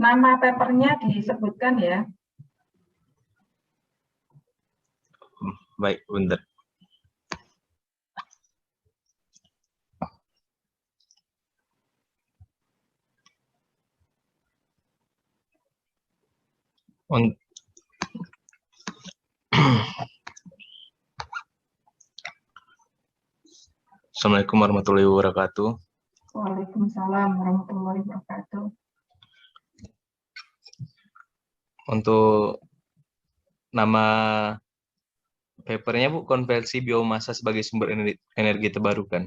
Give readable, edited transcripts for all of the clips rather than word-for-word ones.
Nama papernya disebutkan ya. Baik, bentar. Assalamualaikum warahmatullahi wabarakatuh. Waalaikumsalam warahmatullahi wabarakatuh. Untuk nama papernya Bu, konversi biomasa sebagai sumber energi terbarukan.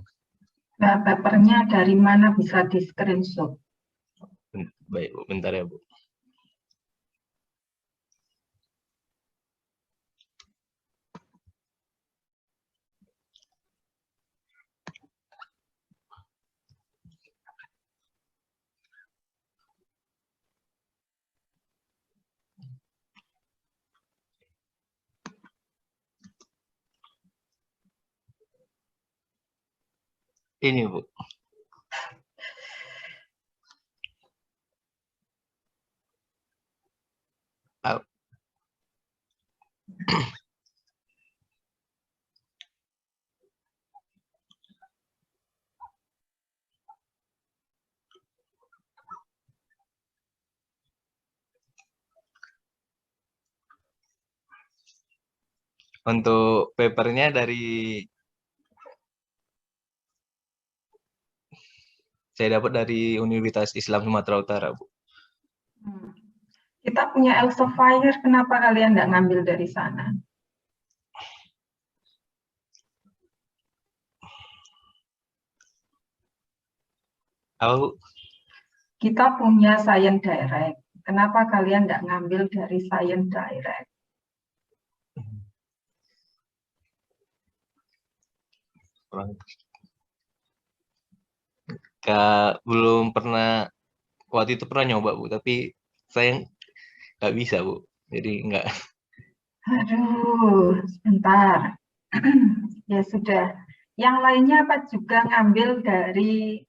Nah, papernya dari mana bisa di screenshot? Baik Bu, bentar ya Bu. Ini Bu. Untuk papernya saya dapat dari Universitas Islam Sumatera Utara, Bu. Kita punya Elsevier, kenapa kalian nggak ngambil dari sana? Apa, Bu? Kita punya Science Direct, kenapa kalian nggak ngambil dari Science Direct? Belum pernah, waktu itu pernah nyoba Bu, tapi saya nggak bisa Bu, jadi nggak. Aduh, sebentar. Ya sudah. Yang lainnya apa juga ngambil dari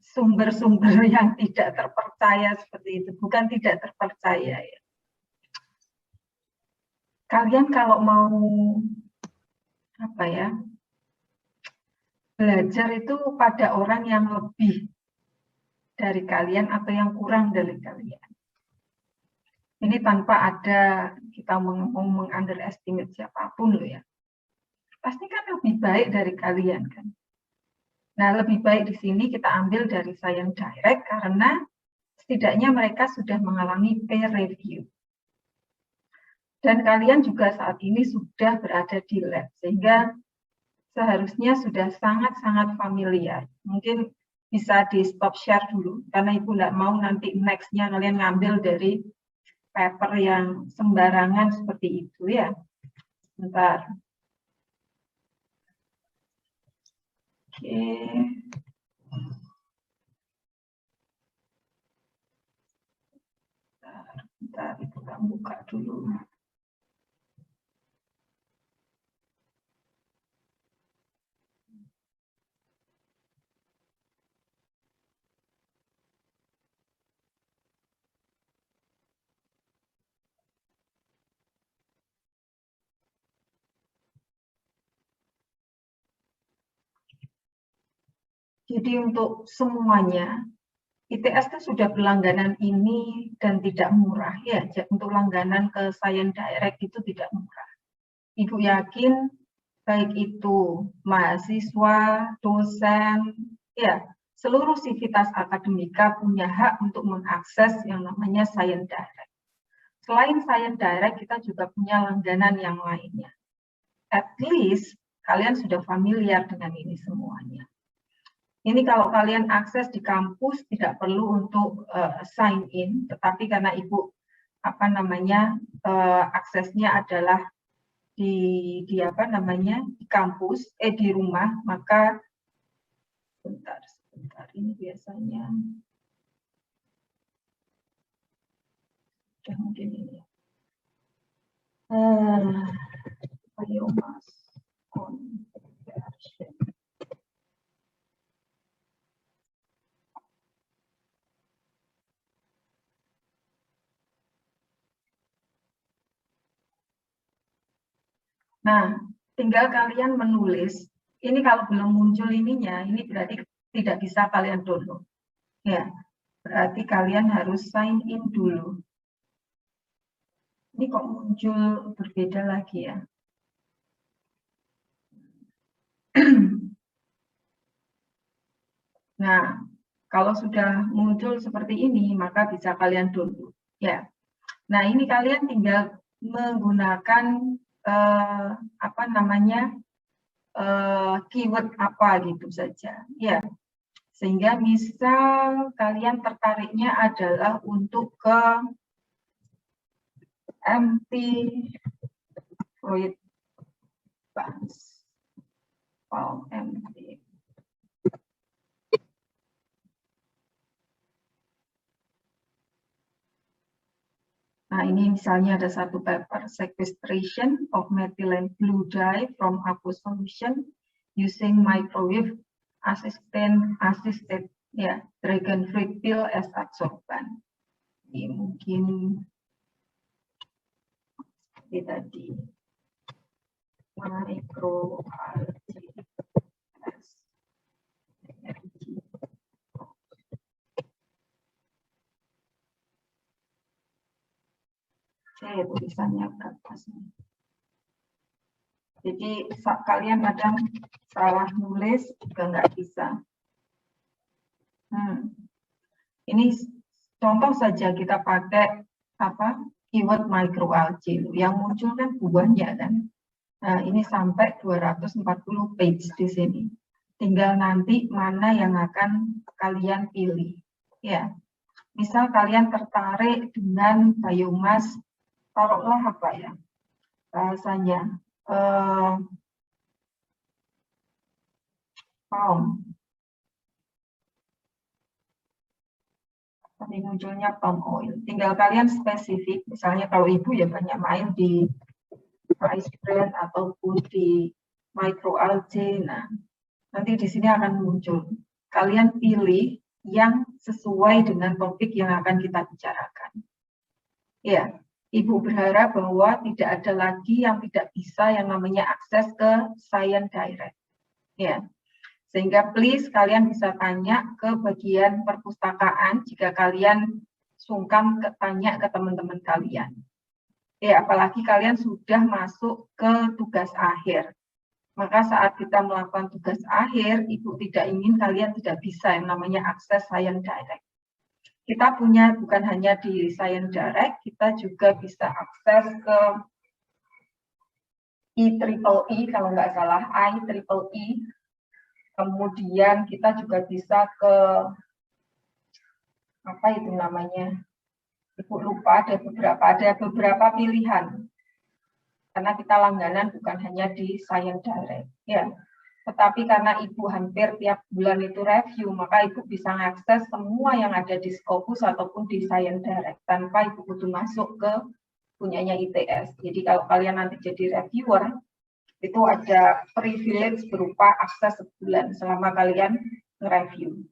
sumber-sumber yang tidak terpercaya seperti itu. Bukan tidak terpercaya ya. Kalian kalau mau apa ya, belajar itu pada orang yang lebih dari kalian atau yang kurang dari kalian. Ini tanpa ada kita meng-underestimate siapapun loh ya. Pasti kan lebih baik dari kalian kan. Nah, lebih baik di sini kita ambil dari Science Direct karena setidaknya mereka sudah mengalami peer review. Dan kalian juga saat ini sudah berada di lab, sehingga seharusnya sudah sangat-sangat familiar. Mungkin bisa di stop share dulu, karena Ibu nggak mau nanti next-nya kalian ngambil dari paper yang sembarangan seperti itu ya. Bentar. Oke. Bentar, kita buka dulu. Jadi untuk semuanya, ITS itu sudah berlangganan ini dan tidak murah ya. Untuk langganan ke Science Direct itu tidak murah. Ibu yakin baik itu mahasiswa, dosen, ya seluruh sivitas akademika punya hak untuk mengakses yang namanya Science Direct. Selain Science Direct, kita juga punya langganan yang lainnya. At least kalian sudah familiar dengan ini semuanya. Ini kalau kalian akses di kampus tidak perlu untuk sign in, tetapi karena Ibu aksesnya adalah di kampus, di rumah, maka sebentar ini biasanya mungkin ini. Biomass conversion. Nah, tinggal kalian menulis. Ini kalau belum muncul ininya, ini berarti tidak bisa kalian download. Ya, berarti kalian harus sign in dulu. Ini kok muncul berbeda lagi ya? Nah, kalau sudah muncul seperti ini, maka bisa kalian download. Ya, nah ini kalian tinggal menggunakan apa namanya keyword apa gitu saja. Ya, sehingga misal kalian tertariknya adalah untuk ke empty fluid bands. Found empty. Nah, ini misalnya ada satu paper, sequestration of methylene blue dye from aqueous solution using microwave assisted ya, dragon fruit peel as adsorbent. Ini mungkin seperti tadi microalgae as energy. Saya tulisannya berapa sih? Jadi kalian kadang salah nulis juga nggak bisa. Ini contoh saja kita pakai apa keyword microalgae. Yang muncul kan buahnya kan. Nah, ini sampai 240 page di sini. Tinggal nanti mana yang akan kalian pilih. Ya, misal kalian tertarik dengan biomas, taruhlah apa ya bahasanya, palm. Tadi munculnya palm oil. Tinggal kalian spesifik, misalnya kalau ibu ya banyak main di rice bran ataupun di microalgae. Nah, nanti di sini akan muncul. Kalian pilih yang sesuai dengan topik yang akan kita bicarakan. Ya, ibu berharap bahwa tidak ada lagi yang tidak bisa yang namanya akses ke Science Direct. Ya, sehingga please kalian bisa tanya ke bagian perpustakaan jika kalian sungkan tanya ke teman-teman kalian. Ya, apalagi kalian sudah masuk ke tugas akhir. Maka saat kita melakukan tugas akhir, Ibu tidak ingin kalian tidak bisa yang namanya akses Science Direct. Kita punya bukan hanya di Science Direct, kita juga bisa akses ke IEEE, kalau nggak salah, IEEE. Kemudian kita juga bisa ke, apa itu namanya, Ibu lupa, ada beberapa pilihan. Karena kita langganan bukan hanya di Science Direct. Ya. Tetapi karena Ibu hampir tiap bulan itu review, maka Ibu bisa mengakses semua yang ada di Scopus ataupun di Science Direct tanpa Ibu butuh masuk ke punyanya ITS. Jadi kalau kalian nanti jadi reviewer, itu ada privilege berupa akses sebulan selama kalian nge-review.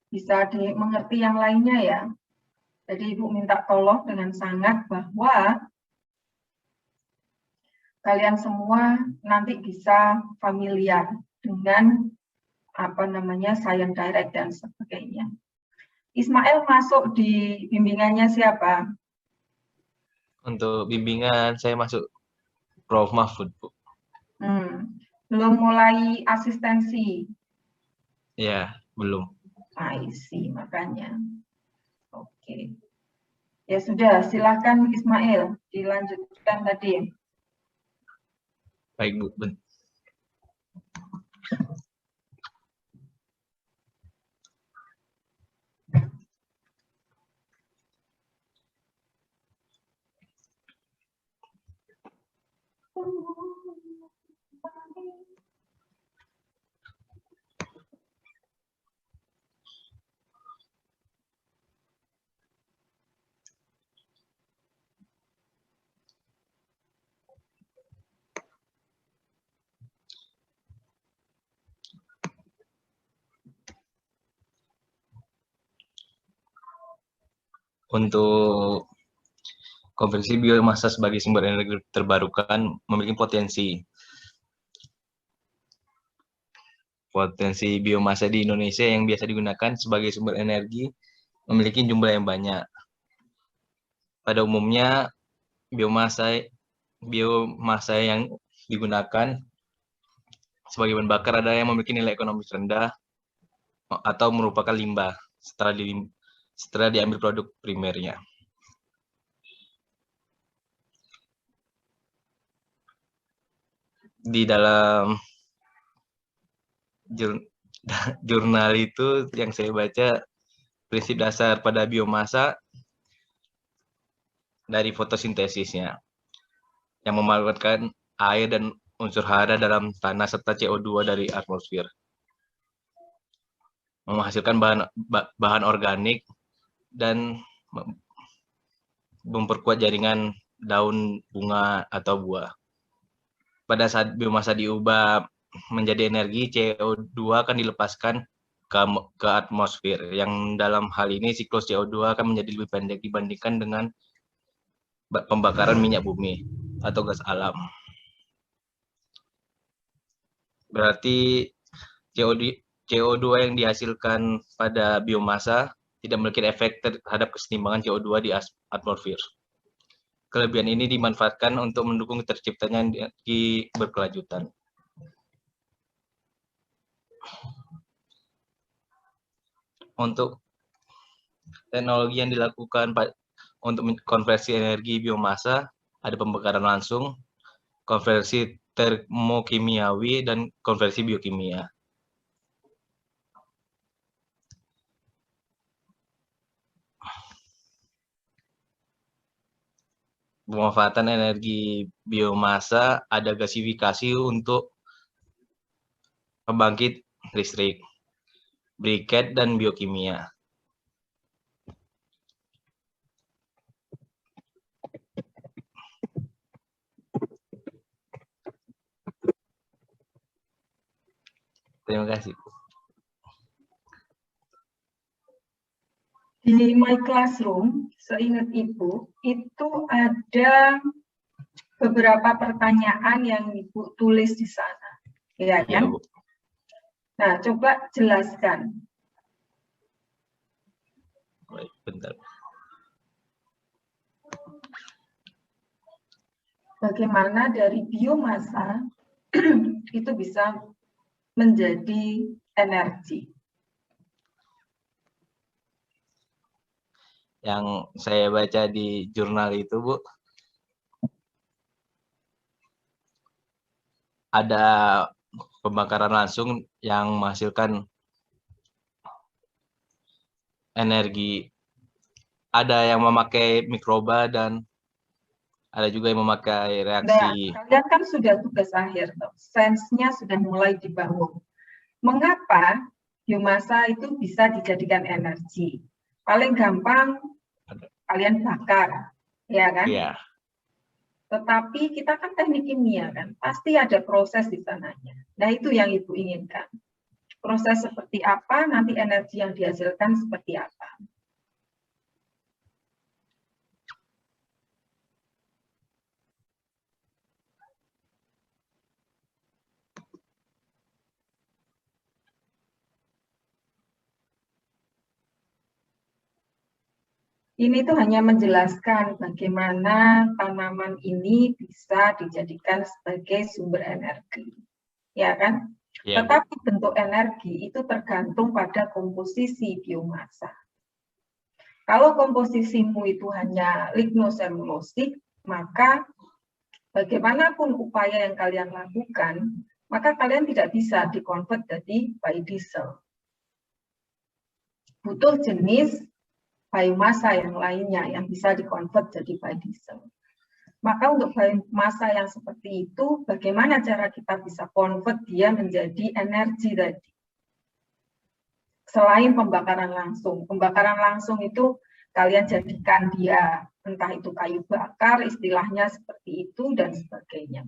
Bisa dimengerti yang lainnya ya. Jadi Ibu minta tolong dengan sangat bahwa kalian semua nanti bisa familiar dengan apa namanya Science Direct dan sebagainya. Ismail masuk di bimbingannya siapa? Untuk bimbingan saya masuk Prof. Mahfud, Bu. Belum mulai asistensi? Ya, belum. I see, makanya. Oke. Ya sudah, silakan Ismail, dilanjutkan tadi. Baik, Bu. Untuk konversi biomasa sebagai sumber energi terbarukan memiliki potensi. Potensi biomasa di Indonesia yang biasa digunakan sebagai sumber energi memiliki jumlah yang banyak. Pada umumnya, biomasa yang digunakan sebagai bahan bakar ada yang memiliki nilai ekonomis rendah atau merupakan limbah setelah diambil produk primernya. Di dalam jurnal itu yang saya baca, prinsip dasar pada biomasa dari fotosintesisnya yang memanfaatkan air dan unsur hara dalam tanah serta CO2 dari atmosfer, menghasilkan bahan organik dan memperkuat jaringan daun, bunga, atau buah. Pada saat biomasa diubah menjadi energi, CO2 akan dilepaskan ke atmosfer, yang dalam hal ini siklus CO2 akan menjadi lebih pendek dibandingkan dengan pembakaran minyak bumi atau gas alam. Berarti CO2 yang dihasilkan pada biomasa tidak memiliki efek terhadap keseimbangan CO2 di atmosfer. Kelebihan ini dimanfaatkan untuk mendukung terciptanya energi berkelanjutan. Untuk teknologi yang dilakukan untuk konversi energi biomasa, ada pembakaran langsung, konversi termokimiawi, dan konversi biokimia. Pemanfaatan energi biomasa ada gasifikasi untuk pembangkit listrik, briket, dan biokimia. Terima kasih. Di My Classroom, seingat Ibu, itu ada beberapa pertanyaan yang Ibu tulis di sana. Ya kan? Ya, Bu. Nah, coba jelaskan. Baik, bentar. Bagaimana dari biomasa itu bisa menjadi energi. Yang saya baca di jurnal itu, Bu, ada pembakaran langsung yang menghasilkan energi. Ada yang memakai mikroba dan ada juga yang memakai reaksi. Nah, kalian kan sudah tugas akhir, sense-nya sudah mulai dibangun. Mengapa biomasa itu bisa dijadikan energi? Paling gampang kalian bakar, ya kan? Iya. Tetapi kita kan teknik kimia kan, pasti ada proses di sananya. Nah, itu yang Ibu inginkan. Proses seperti apa, nanti energi yang dihasilkan seperti apa. Ini tuh hanya menjelaskan bagaimana tanaman ini bisa dijadikan sebagai sumber energi. Ya kan? Ya, tetapi bentuk energi itu tergantung pada komposisi biomasa. Kalau komposisimu itu hanya lignoselulosik, maka bagaimanapun upaya yang kalian lakukan, maka kalian tidak bisa dikonvert jadi biodiesel. Butuh jenis biomasa yang lainnya yang bisa dikonvert jadi biodiesel. Maka untuk biomasa yang seperti itu, bagaimana cara kita bisa convert dia menjadi energi tadi? Selain pembakaran langsung itu kalian jadikan dia entah itu kayu bakar, istilahnya seperti itu dan sebagainya.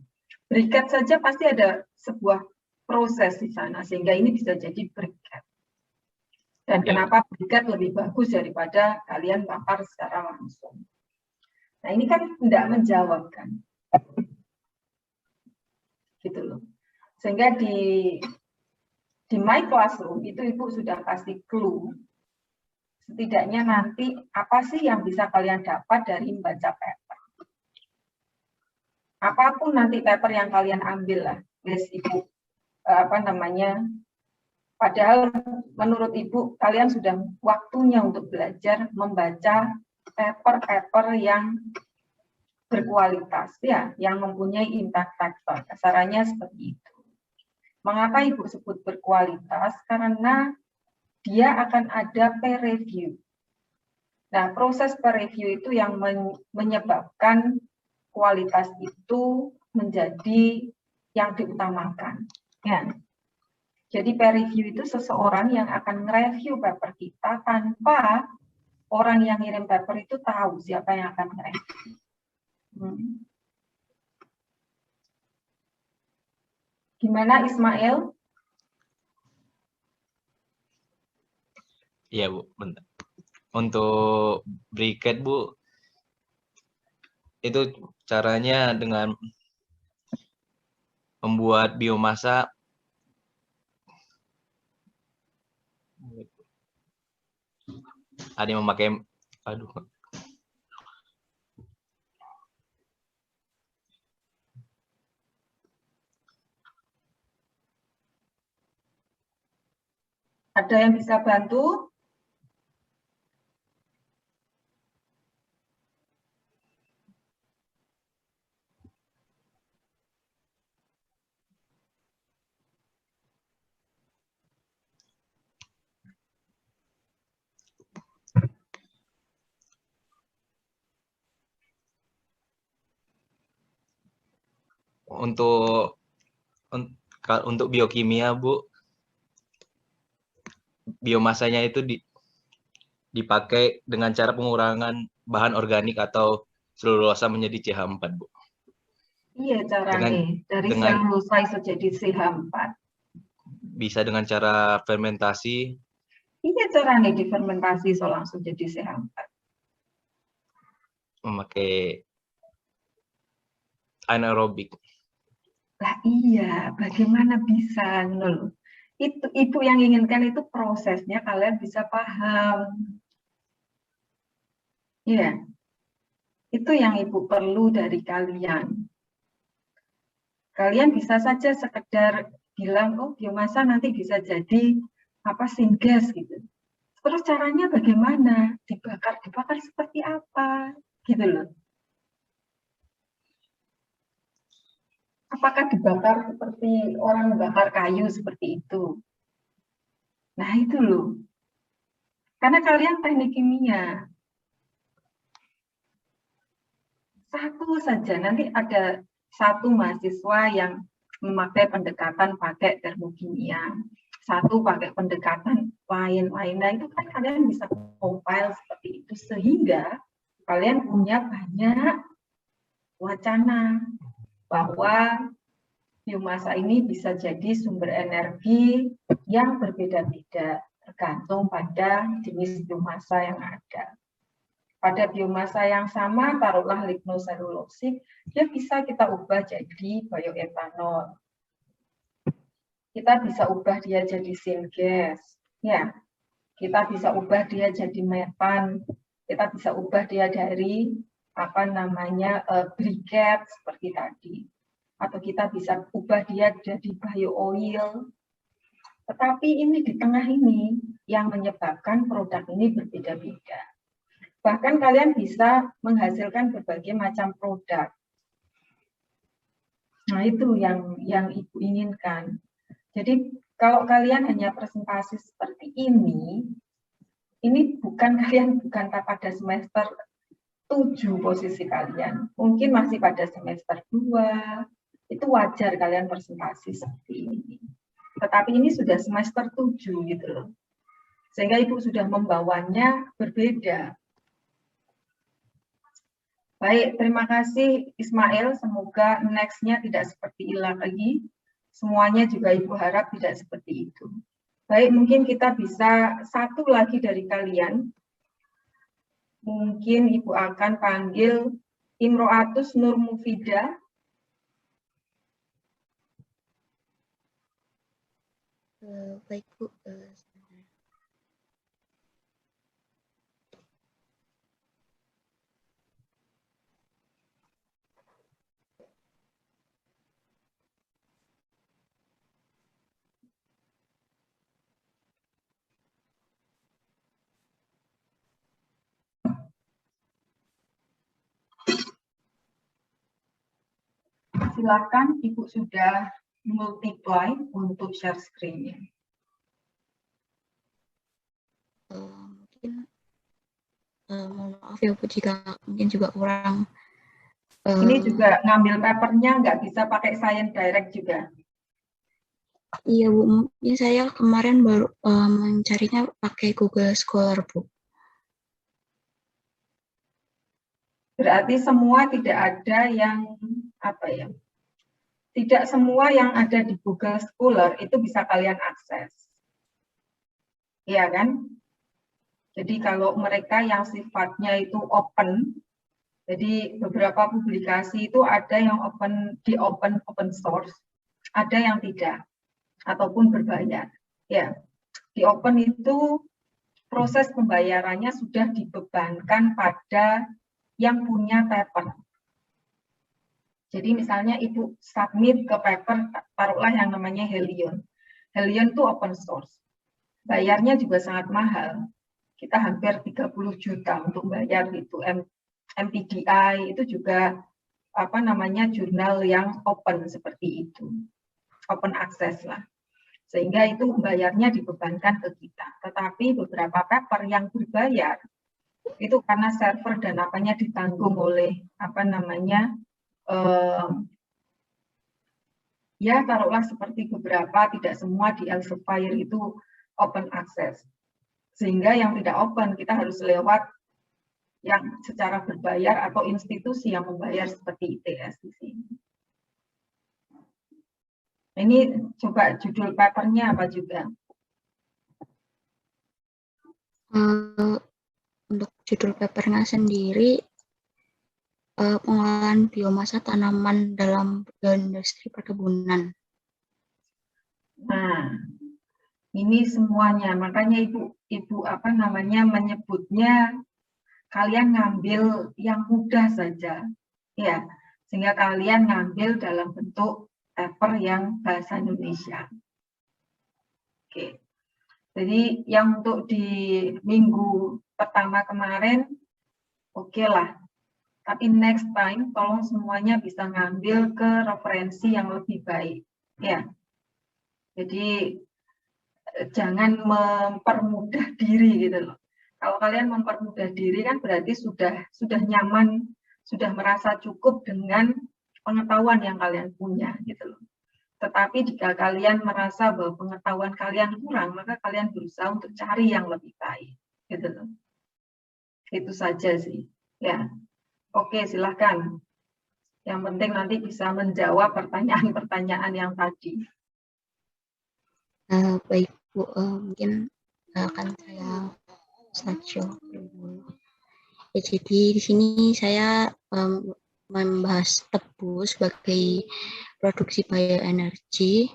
Briket saja pasti ada sebuah proses di sana sehingga ini bisa jadi briket. Dan kenapa briket lebih bagus daripada kalian bakar secara langsung? Nah, ini kan tidak menjawab kan. Gitu loh. Sehingga di My Classroom itu Ibu sudah kasih clue. Setidaknya nanti apa sih yang bisa kalian dapat dari membaca paper. Apapun nanti paper yang kalian ambil lah, guys, Ibu. Padahal menurut Ibu, kalian sudah waktunya untuk belajar membaca paper-paper yang berkualitas, ya, yang mempunyai impact factor. Kasarannya seperti itu. Mengapa Ibu sebut berkualitas? Karena dia akan ada peer review. Nah, proses peer review itu yang menyebabkan kualitas itu menjadi yang diutamakan. Ya. Jadi peer review itu seseorang yang akan nge-review paper kita tanpa orang yang ngirim paper itu tahu siapa yang akan nge-review. Gimana Ismail? Iya Bu, bentar. Untuk briket Bu, itu caranya dengan membuat biomasa ada yang memakai, Ada yang bisa bantu? Untuk biokimia Bu, biomasanya itu dipakai dengan cara pengurangan bahan organik atau selulosa menjadi CH4 Bu. Iya caranya, dari selulosa jadi CH4. Bisa dengan cara fermentasi. Iya caranya difermentasi so langsung jadi CH4. Memakai anaerobik. Lah iya, bagaimana bisa nul? Itu Ibu yang inginkan itu prosesnya kalian bisa paham. Iya. Itu yang Ibu perlu dari kalian. Kalian bisa saja sekedar bilang, oh biomasa nanti bisa jadi apa syngas gitu. Terus caranya bagaimana? Dibakar seperti apa? Gitu loh. Apakah dibakar seperti orang membakar kayu seperti itu? Nah itu loh. Karena kalian teknik kimia. Satu saja, nanti ada satu mahasiswa yang memakai pendekatan pakai termokimia. Satu pakai pendekatan lain-lain. Nah itu kan kalian bisa compile seperti itu. Sehingga kalian punya banyak wacana bahwa biomasa ini bisa jadi sumber energi yang berbeda-beda tergantung pada jenis biomasa yang ada. Pada biomasa yang sama, taruhlah lignoselulosik, dia bisa kita ubah jadi bioetanol. Kita bisa ubah dia jadi syngas, ya. Kita bisa ubah dia jadi metan. Kita bisa ubah dia dari briket seperti tadi. Atau kita bisa ubah dia jadi bio-oil. Tetapi ini di tengah ini yang menyebabkan produk ini berbeda-beda. Bahkan kalian bisa menghasilkan berbagai macam produk. Nah, itu yang Ibu inginkan. Jadi, kalau kalian hanya presentasi seperti ini kalian bukan pada semester 7 posisi kalian. Mungkin masih pada semester 2. Itu wajar kalian presentasi seperti ini. Tetapi ini sudah semester 7 gitu loh. Sehingga Ibu sudah membawanya berbeda. Baik, terima kasih Ismail. Semoga next-nya tidak seperti Ila lagi. Semuanya juga Ibu harap tidak seperti itu. Baik, mungkin kita bisa satu lagi dari kalian. Mungkin Ibu akan panggil Imro'atus Nur Mufida. Baik Bu. Silakan Ibu sudah multiply untuk share screen-nya. Mungkin mohon maaf ya Bu jika mungkin juga kurang. Ini juga ngambil papernya nggak bisa pakai Science Direct juga. Iya Bu, mungkin saya kemarin baru mencarinya pakai Google Scholar Bu. Berarti semua tidak ada yang tidak semua yang ada di Google Scholar itu bisa kalian akses. Iya kan? Jadi kalau mereka yang sifatnya itu open, jadi beberapa publikasi itu ada yang open source, ada yang tidak ataupun berbayar. Ya, di open itu proses pembayarannya sudah dibebankan pada yang punya paper. Jadi misalnya Ibu submit ke paper, taruhlah yang namanya Helion. Helion itu open source. Bayarnya juga sangat mahal. Kita hampir 30 juta untuk bayar itu. MPDI itu juga jurnal yang open seperti itu. Open access lah. Sehingga itu bayarnya dibebankan ke kita. Tetapi beberapa paper yang berbayar itu karena server dan apanya ditanggung oleh ya taruhlah seperti beberapa, tidak semua di Elsevier itu open access. Sehingga yang tidak open kita harus lewat yang secara berbayar atau institusi yang membayar seperti ITS di sini. Ini coba judul papernya apa juga? Untuk judul papernya sendiri, pengolahan biomasa tanaman dalam industri perkebunan. Nah, ini semuanya. Makanya ibu menyebutnya kalian ngambil yang mudah saja, ya, sehingga kalian ngambil dalam bentuk paper yang bahasa Indonesia. Oke. Jadi yang untuk di minggu pertama kemarin, oke lah. Tapi next time tolong semuanya bisa ngambil ke referensi yang lebih baik, ya. Jadi jangan mempermudah diri gitu loh. Kalau kalian mempermudah diri kan berarti sudah nyaman, sudah merasa cukup dengan pengetahuan yang kalian punya gitu loh. Tetapi jika kalian merasa bahwa pengetahuan kalian kurang, maka kalian berusaha untuk cari yang lebih baik gitu loh. Itu saja sih, ya. Oke, silahkan. Yang penting nanti bisa menjawab pertanyaan-pertanyaan yang tadi. Baik Bu, mungkin akan saya slideshow dulu. Ya, jadi di sini saya membahas tebu sebagai produksi bioenergi.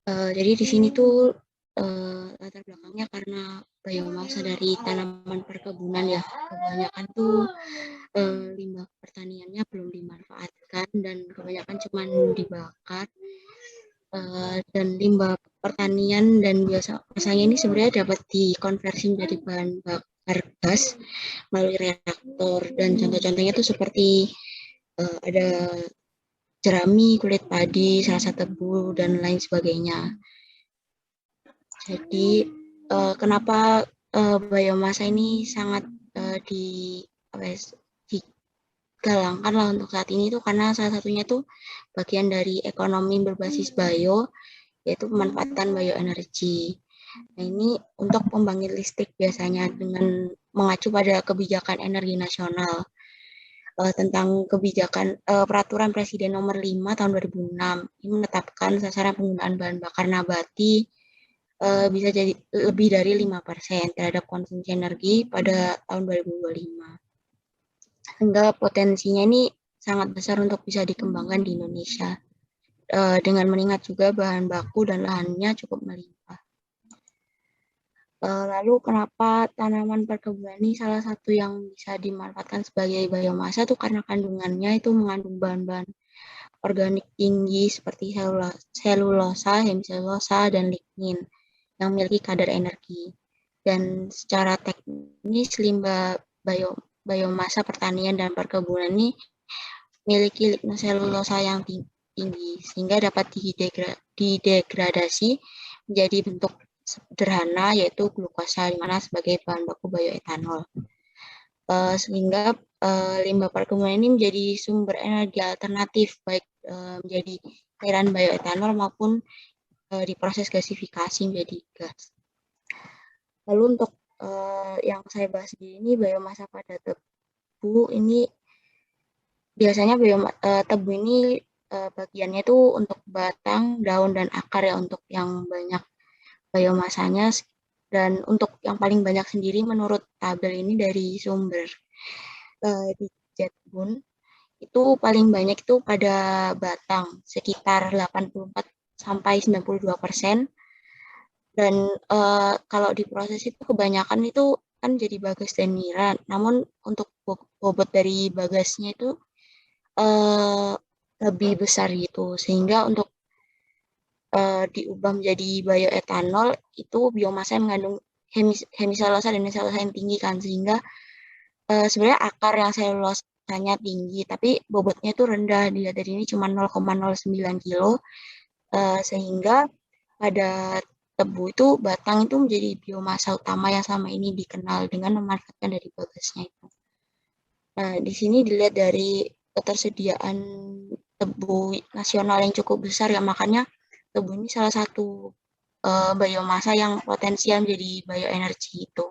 Jadi di sini tuh latar belakangnya karena biomasa dari tanaman perkebunan ya, kebanyakan tuh limbah pertaniannya belum dimanfaatkan dan kebanyakan cuma dibakar, dan limbah pertanian dan biasanya ini sebenarnya dapat dikonversi menjadi bahan bakar gas melalui reaktor, dan contoh-contohnya itu seperti ada jerami, kulit padi, salsa tebu, dan lain sebagainya. Jadi kenapa biomasa ini sangat digalangkan lah untuk saat ini tuh karena salah satunya tuh bagian dari ekonomi berbasis bio, yaitu pemanfaatan bioenergi. Nah, ini untuk pembangkit listrik biasanya dengan mengacu pada kebijakan energi nasional tentang kebijakan peraturan Presiden nomor 5 tahun 2006. Ini menetapkan sasaran penggunaan bahan bakar nabati bisa jadi lebih dari 5% terhadap konsumsi energi pada tahun 2025. Sehingga potensinya ini sangat besar untuk bisa dikembangkan di Indonesia. Dengan mengingat juga bahan baku dan lahannya cukup melimpah. Lalu kenapa tanaman perkebunan ini salah satu yang bisa dimanfaatkan sebagai biomasa itu karena kandungannya itu mengandung bahan-bahan organik tinggi seperti selulosa, hemiselulosa, dan lignin yang memiliki kadar energi. Dan secara teknis limbah biomasa pertanian dan perkebunan ini memiliki lignoselulosa yang tinggi sehingga dapat didegradasi menjadi bentuk sederhana yaitu glukosa di mana sebagai bahan baku bioetanol. Sehingga limbah perkebunan ini menjadi sumber energi alternatif baik menjadi cairan bioetanol maupun diproses gasifikasi menjadi gas. Lalu untuk yang saya bahas di ini biomasa pada tebu ini biasanya tebu ini bagiannya itu untuk batang, daun, dan akar ya untuk yang banyak biomasanya, dan untuk yang paling banyak sendiri menurut tabel ini dari sumber di Jetboon itu paling banyak itu pada batang sekitar 84 sampai 92%, dan kalau diproses itu kebanyakan itu kan jadi bagas dan nira, namun untuk bobot dari bagasnya itu lebih besar gitu, sehingga untuk diubah menjadi bioetanol itu biomasa yang mengandung hemiselulosa dan selulosa yang tinggi kan, sehingga sebenarnya akar yang selulosanya tinggi tapi bobotnya itu rendah, dilihat dari ini cuma 0,09 kilo, sehingga pada tebu itu batang itu menjadi biomasa utama yang selama ini dikenal dengan memanfaatkan dari bagasnya itu. Nah, di sini dilihat dari ketersediaan tebu nasional yang cukup besar ya, makanya tebu ini salah satu biomasa yang potensial menjadi bioenergi itu.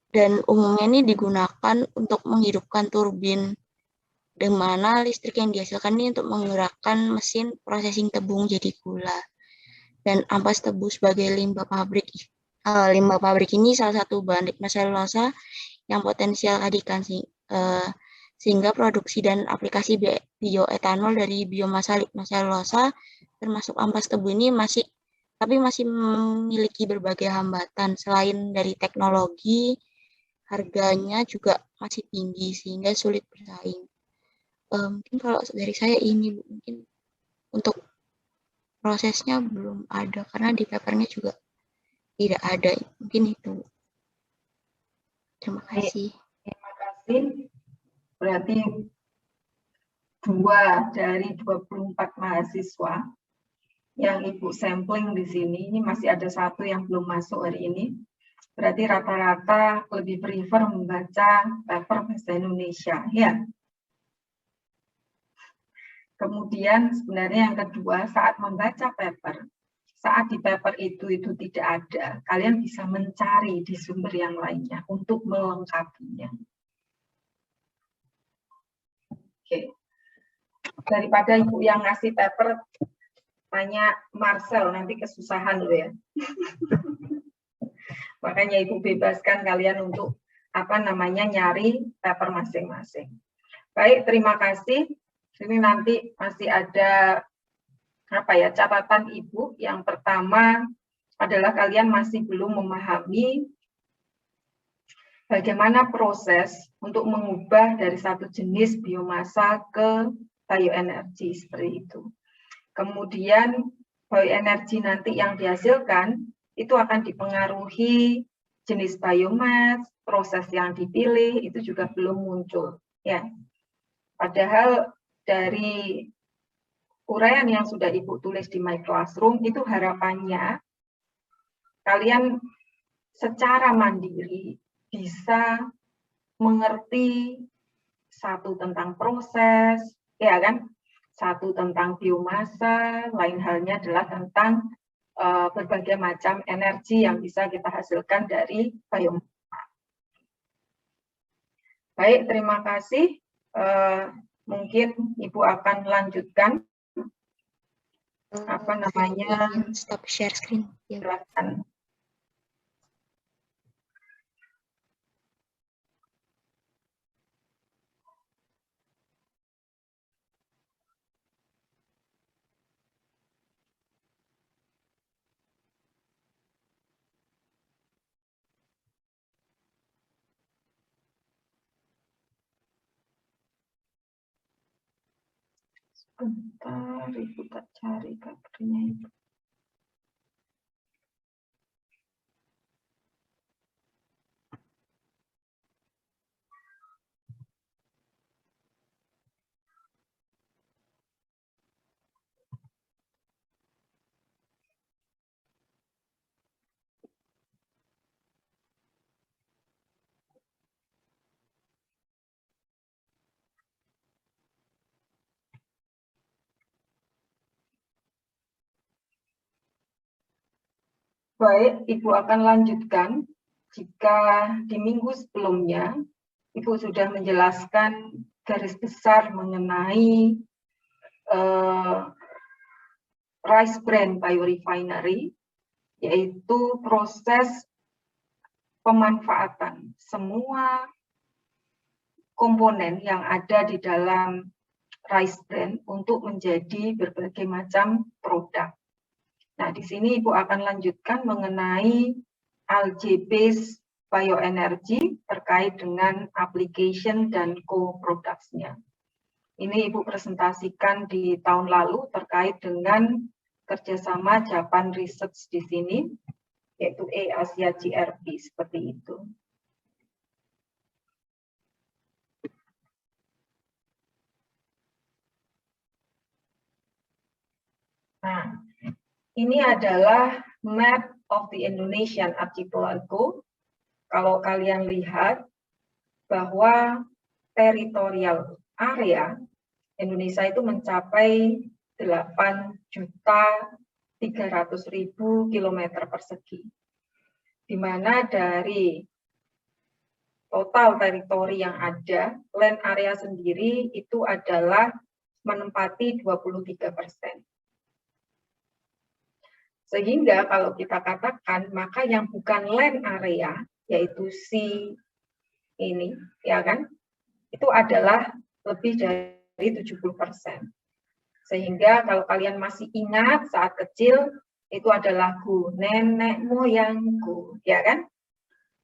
Dan umumnya ini digunakan untuk menghidupkan turbin, di mana listrik yang dihasilkan ini untuk menggerakkan mesin processing tebung jadi gula. Dan ampas tebu sebagai limbah pabrik. Limbah pabrik ini salah satu bahan lignoselulosa yang potensial adikan sehingga produksi dan aplikasi bioetanol dari biomasa lignoselulosa termasuk ampas tebu ini masih memiliki berbagai hambatan. Selain dari teknologi, harganya juga masih tinggi sehingga sulit bersaing. Mungkin kalau dari saya ini mungkin untuk prosesnya belum ada karena di papernya juga tidak ada. Mungkin itu. Terima kasih. Terima kasih. Berarti 2 dari 24 mahasiswa yang Ibu sampling di sini, ini masih ada 1 yang belum masuk hari ini. Berarti rata-rata lebih prefer membaca paper bahasa Indonesia, ya. Kemudian sebenarnya yang kedua, saat membaca paper, saat di paper itu tidak ada, kalian bisa mencari di sumber yang lainnya untuk melengkapinya. Oke. Daripada Ibu yang ngasih paper, tanya Marcel, nanti kesusahan loh ya. Makanya Ibu bebaskan kalian untuk nyari paper masing-masing. Baik, terima kasih. Ini nanti masih ada catatan Ibu. Yang pertama adalah kalian masih belum memahami bagaimana proses untuk mengubah dari satu jenis biomasa ke bioenergi seperti itu. Kemudian bioenergi nanti yang dihasilkan itu akan dipengaruhi jenis biomas, proses yang dipilih itu juga belum muncul, ya. Padahal dari uraian yang sudah Ibu tulis di My Classroom itu harapannya kalian secara mandiri bisa mengerti satu tentang proses, ya kan? Satu tentang biomasa, lain halnya adalah tentang berbagai macam energi yang bisa kita hasilkan dari biomasa. Baik, terima kasih. Mungkin Ibu akan lanjutkan stop share screen. Silakan. Bentar, Ibu tak cari kabarnya itu. Baik, Ibu akan lanjutkan. Jika di minggu sebelumnya, Ibu sudah menjelaskan garis besar mengenai rice bran biorefinery, yaitu proses pemanfaatan semua komponen yang ada di dalam rice bran untuk menjadi berbagai macam produk. Nah, di sini Ibu akan lanjutkan mengenai algae-based bioenergy terkait dengan application dan co-products-nya. Ini Ibu presentasikan di tahun lalu terkait dengan kerjasama Japan Research di sini, yaitu Asia GRP, seperti itu. Nah, ini adalah map of the Indonesian Archipelago. Kalau kalian lihat bahwa teritorial area Indonesia itu mencapai 8.300.000 kilometer persegi, di mana dari total teritori yang ada, land area sendiri itu adalah menempati 23%. Sehingga kalau kita katakan, maka yang bukan land area, yaitu sea ini, ya kan, itu adalah lebih dari 70%. Sehingga kalau kalian masih ingat saat kecil, itu adalah lagu nenek moyangku, ya kan?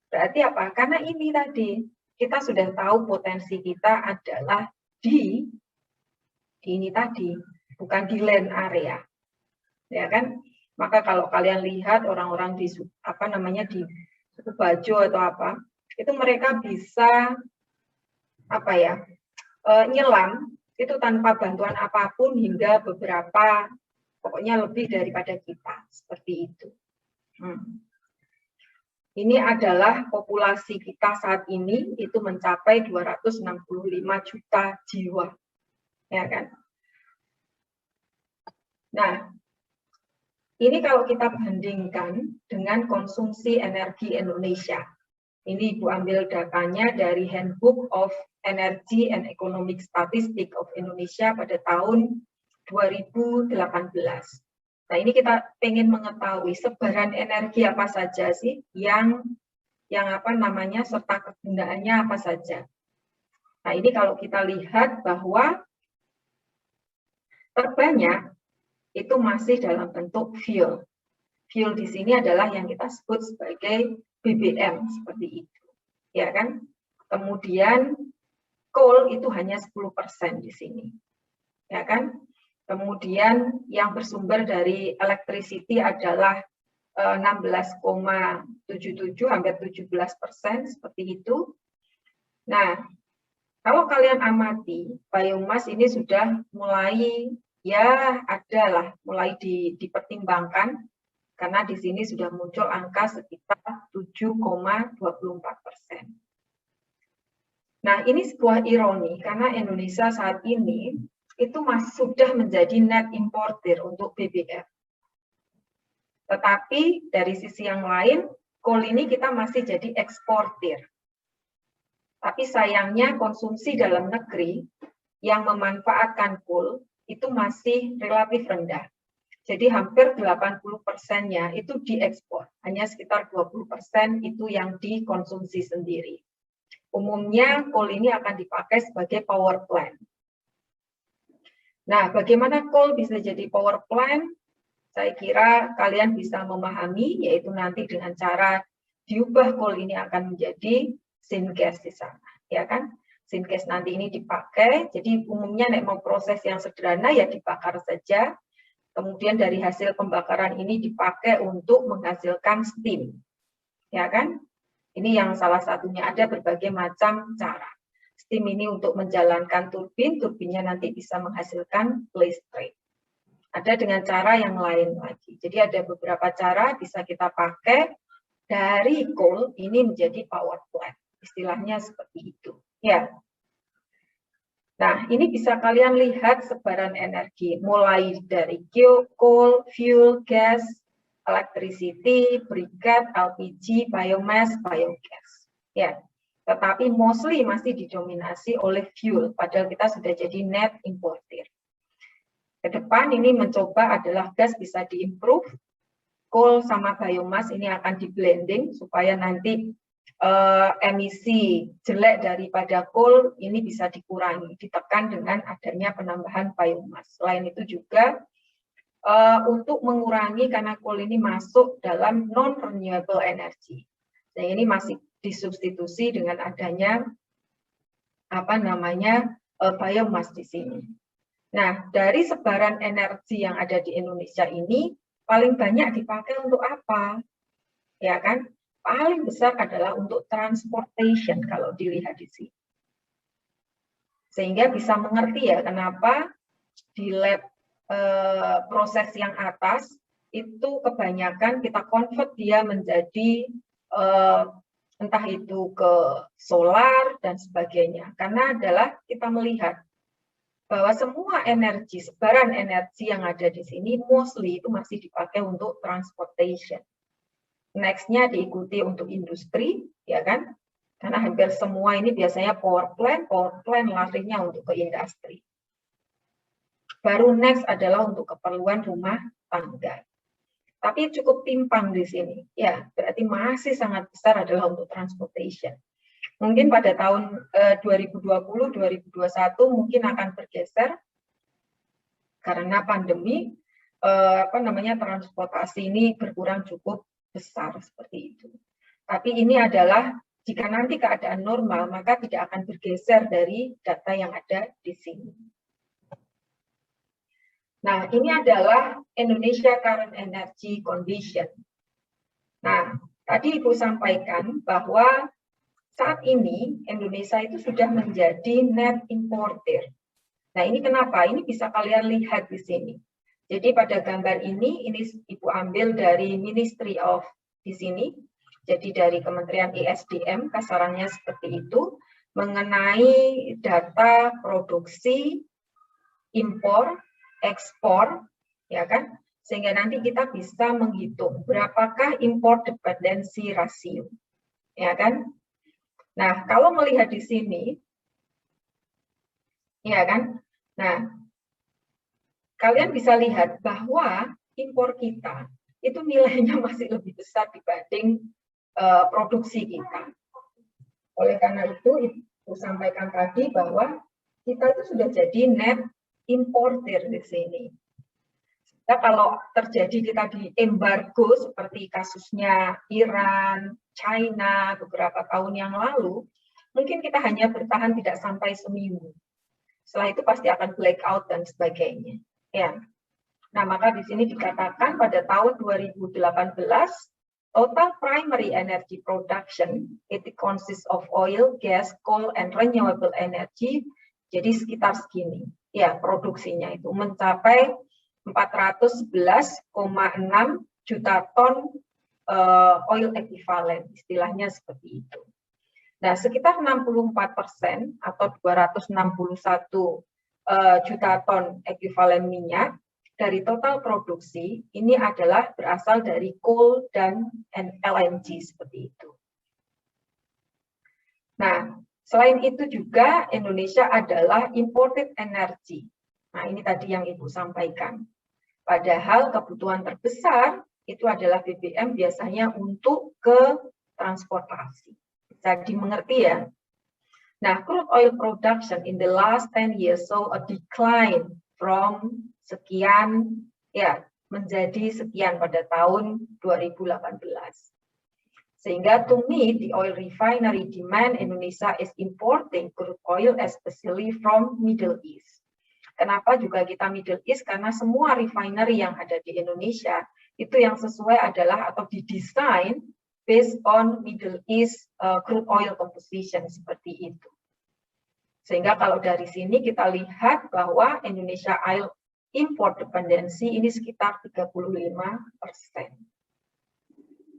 Berarti apa? Karena ini tadi, kita sudah tahu potensi kita adalah di ini tadi, bukan di land area, ya kan? Maka kalau kalian lihat orang-orang di di suku Bajo atau apa, itu mereka bisa nyelam itu tanpa bantuan apapun hingga beberapa, pokoknya lebih daripada kita, seperti itu. Ini adalah populasi kita saat ini itu mencapai 265 juta jiwa, ya kan? Nah, ini kalau kita bandingkan dengan konsumsi energi Indonesia. Ini Ibu ambil datanya dari Handbook of Energy and Economic Statistics of Indonesia pada tahun 2018. Nah, ini kita pengen mengetahui sebaran energi apa saja sih yang serta kegunaannya apa saja. Nah, ini kalau kita lihat bahwa terbanyak itu masih dalam bentuk fuel. Fuel di sini adalah yang kita sebut sebagai BBM, seperti itu. Ya kan? Kemudian coal itu hanya 10% di sini. Ya kan? Kemudian yang bersumber dari electricity adalah 16,77 hampir 17%, seperti itu. Nah, kalau kalian amati, biomass ini sudah mulai mulai dipertimbangkan karena di sini sudah muncul angka sekitar 7,24%. Nah, ini sebuah ironi karena Indonesia saat ini itu sudah menjadi net importer untuk BBM. Tetapi dari sisi yang lain, coal ini kita masih jadi eksportir. Tapi sayangnya konsumsi dalam negeri yang memanfaatkan coal itu masih relatif rendah. Jadi hampir 80%-nya itu diekspor, hanya sekitar 20% itu yang dikonsumsi sendiri. Umumnya coal ini akan dipakai sebagai power plant. Nah, bagaimana coal bisa jadi power plant? Saya kira kalian bisa memahami, yaitu nanti dengan cara diubah coal ini akan menjadi syngas di sana, ya kan? syngas nanti ini dipakai. Jadi umumnya nek mau proses yang sederhana ya dibakar saja. Kemudian dari hasil pembakaran ini dipakai untuk menghasilkan steam. Ya kan? Ini yang salah satunya, ada berbagai macam cara. Steam ini untuk menjalankan turbin, turbinnya nanti bisa menghasilkan listrik. Ada dengan cara yang lain lagi. Jadi ada beberapa cara bisa kita pakai dari coal ini menjadi power plant. Istilahnya seperti itu. Ya. Nah, ini bisa kalian lihat sebaran energi. Mulai dari coal, fuel, gas, electricity, briquette, LPG, biomass, biogas. Ya. Tetapi mostly masih didominasi oleh fuel. Padahal kita sudah jadi net importer. Ke depan ini mencoba adalah gas bisa diimprove, coal sama biomass ini akan di blending supaya nanti emisi jelek daripada coal ini bisa dikurangi, ditekan dengan adanya penambahan biomass. Selain itu juga untuk mengurangi karena coal ini masuk dalam non-renewable energy. Nah, ini masih disubstitusi dengan adanya biomass di sini. Nah, dari sebaran energi yang ada di Indonesia ini, paling banyak dipakai untuk apa? Ya kan? Paling besar adalah untuk transportation, kalau dilihat di sini. Sehingga bisa mengerti ya, kenapa di lab proses yang atas, itu kebanyakan kita convert dia menjadi, entah itu ke solar dan sebagainya. Karena adalah kita melihat, bahwa semua energi, sebaran energi yang ada di sini mostly itu masih dipakai untuk transportation. Next-nya diikuti untuk industri, ya kan? Karena hampir semua ini biasanya power plant larinya untuk ke industri. Baru next adalah untuk keperluan rumah tangga. Tapi cukup timpang di sini. Ya, berarti masih sangat besar adalah untuk transportation. Mungkin pada tahun 2020-2021 mungkin akan bergeser karena pandemi, transportasi ini berkurang cukup besar seperti itu. Tapi ini adalah jika nanti keadaan normal, maka tidak akan bergeser dari data yang ada di sini. Nah, ini adalah Indonesia Current Energy Condition. Nah, tadi Ibu sampaikan bahwa saat ini Indonesia itu sudah menjadi net importer. Nah, ini kenapa? Ini bisa kalian lihat di sini. Jadi pada gambar ini Ibu ambil dari Ministry of di sini. Jadi dari Kementerian ESDM, kasarannya seperti itu, mengenai data produksi, impor, ekspor, ya kan? Sehingga nanti kita bisa menghitung berapakah import dependency ratio. Ya kan? Nah, kalau melihat di sini, ya kan? Nah, kalian bisa lihat bahwa impor kita itu nilainya masih lebih besar dibanding produksi kita. Oleh karena itu, Ibu sampaikan tadi bahwa kita itu sudah jadi net importer di sini. Nah, kalau terjadi kita di embargo seperti kasusnya Iran, China beberapa tahun yang lalu, mungkin kita hanya bertahan tidak sampai seminggu. Setelah itu pasti akan blackout dan sebagainya. Ya. Nah, maka di sini dikatakan pada tahun 2018 total primary energy production it consists of oil, gas, coal, and renewable energy. Jadi sekitar segini. Ya, produksinya itu mencapai 411,6 juta ton oil equivalent, istilahnya seperti itu. Nah, sekitar 64% atau 261 juta ton ekuivalen minyak dari total produksi ini adalah berasal dari coal dan LNG seperti itu. Nah, selain itu juga Indonesia adalah imported energy. Nah, ini tadi yang Ibu sampaikan. Padahal kebutuhan terbesar itu adalah BBM biasanya untuk ke transportasi. Bisa dimengerti ya? Nah, crude oil production in the last 10 years saw a decline from sekian ya menjadi sekian pada tahun 2018. Sehingga to meet the oil refinery demand, Indonesia is importing crude oil especially from Middle East. Kenapa juga kita Middle East? Karena semua refinery yang ada di Indonesia itu yang sesuai adalah atau didesain based on Middle East crude oil composition seperti itu. Sehingga kalau dari sini kita lihat bahwa Indonesia oil import dependency ini sekitar 35%.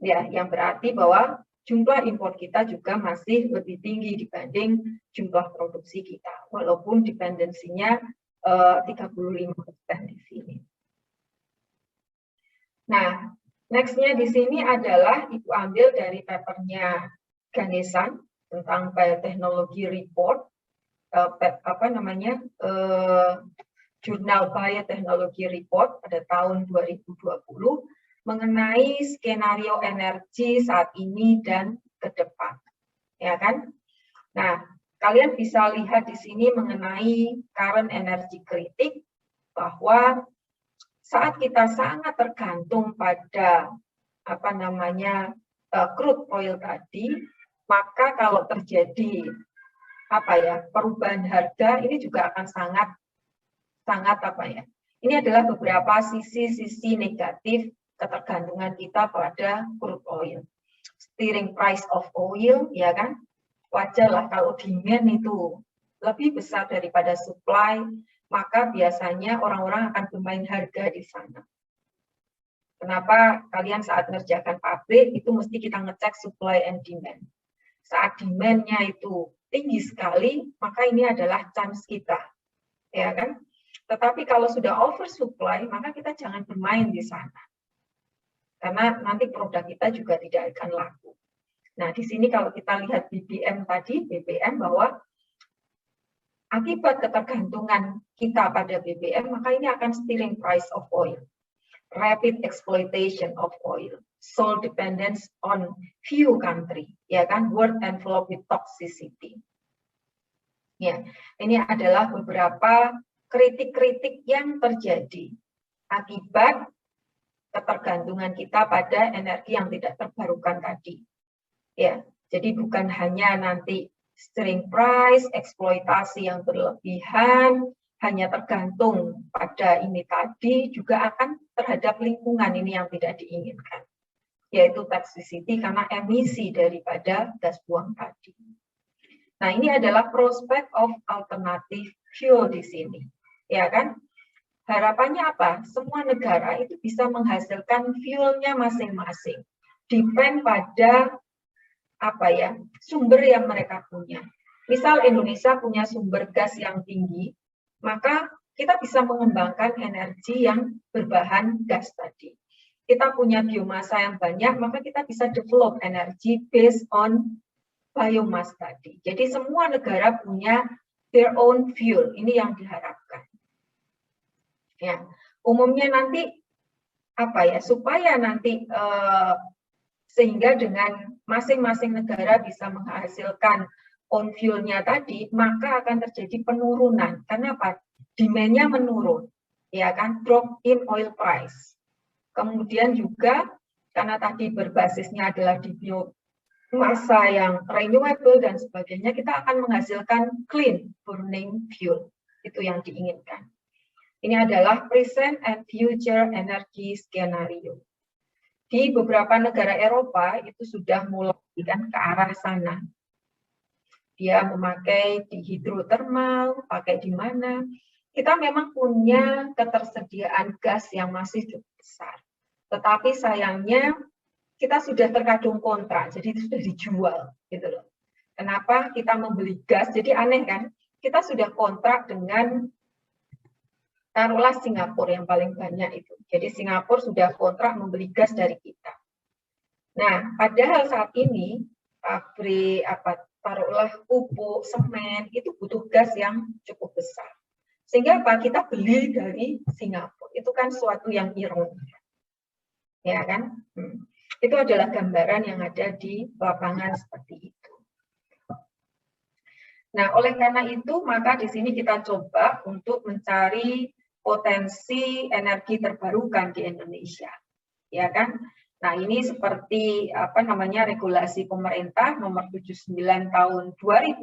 Ya, yang berarti bahwa jumlah impor kita juga masih lebih tinggi dibanding jumlah produksi kita, walaupun dependensinya 35% di sini. Nah, next-nya di sini adalah Ibu ambil dari papernya Ganesan tentang Biotechnology Report, Jurnal Biotechnology Report pada tahun 2020, mengenai skenario energi saat ini dan ke depan, ya kan? Nah, kalian bisa lihat di sini mengenai current energy kritik bahwa saat kita sangat tergantung pada crude oil tadi, maka kalau terjadi perubahan harga ini juga akan sangat ini adalah beberapa sisi-sisi negatif ketergantungan kita pada crude oil. Steering price of oil, ya kan? Wajarlah kalau demand itu lebih besar daripada supply, maka biasanya orang-orang akan bermain harga di sana. Kenapa kalian saat mengerjakan pabrik itu mesti kita ngecek supply and demand. Saat demand-nya itu tinggi sekali, maka ini adalah chance kita, ya kan? Tetapi kalau sudah oversupply, maka kita jangan bermain di sana. Karena nanti produk kita juga tidak akan laku. Nah, di sini kalau kita lihat BBM tadi, BBM bahwa akibat ketergantungan kita pada BBM, maka ini akan steering price of oil, rapid exploitation of oil, sole dependence on few country, ya kan, world envelope with toxicity. Ya, ini adalah beberapa kritik-kritik yang terjadi akibat ketergantungan kita pada energi yang tidak terbarukan tadi. Ya, jadi bukan hanya nanti steering price, eksploitasi yang berlebihan, hanya tergantung pada ini tadi, juga akan terhadap lingkungan ini yang tidak diinginkan, yaitu toxicity karena emisi daripada gas buang tadi. Nah, ini adalah prospect of alternative fuel di sini, ya kan? Harapannya apa? Semua negara itu bisa menghasilkan fuelnya masing-masing. Depend pada sumber yang mereka punya. Misal Indonesia punya sumber gas yang tinggi, maka kita bisa mengembangkan energi yang berbahan gas tadi. Kita punya biomasa yang banyak, maka kita bisa develop energi based on biomass tadi. Jadi semua negara punya their own fuel. Ini yang diharapkan. Ya, umumnya nanti supaya nanti sehingga dengan masing-masing negara bisa menghasilkan on fuel-nya tadi, maka akan terjadi penurunan. Karena apa? Demand-nya menurun, ya kan? Drop in oil price. Kemudian juga karena tadi berbasisnya adalah di biomasa yang renewable dan sebagainya, kita akan menghasilkan clean burning fuel. Itu yang diinginkan. Ini adalah present and future energy scenario. Di beberapa negara Eropa itu sudah mulai kan ke arah sana. Dia memakai di hidrotermal, pakai di mana. Kita memang punya ketersediaan gas yang masih cukup besar. Tetapi sayangnya kita sudah terkadung kontrak, jadi itu sudah dijual, gitu loh. Kenapa kita membeli gas? Jadi aneh kan? Kita sudah kontrak dengan taruhlah Singapura yang paling banyak itu. Jadi Singapura sudah kontrak membeli gas dari kita. Nah, padahal saat ini pabrik taruhlah pupuk, semen itu butuh gas yang cukup besar. Sehingga kita beli dari Singapura. Itu kan suatu yang ironi. Ya kan? Itu adalah gambaran yang ada di lapangan seperti itu. Nah, oleh karena itu maka di sini kita coba untuk mencari potensi energi terbarukan di Indonesia, ya kan? Nah, ini seperti regulasi pemerintah nomor 79 tahun 2014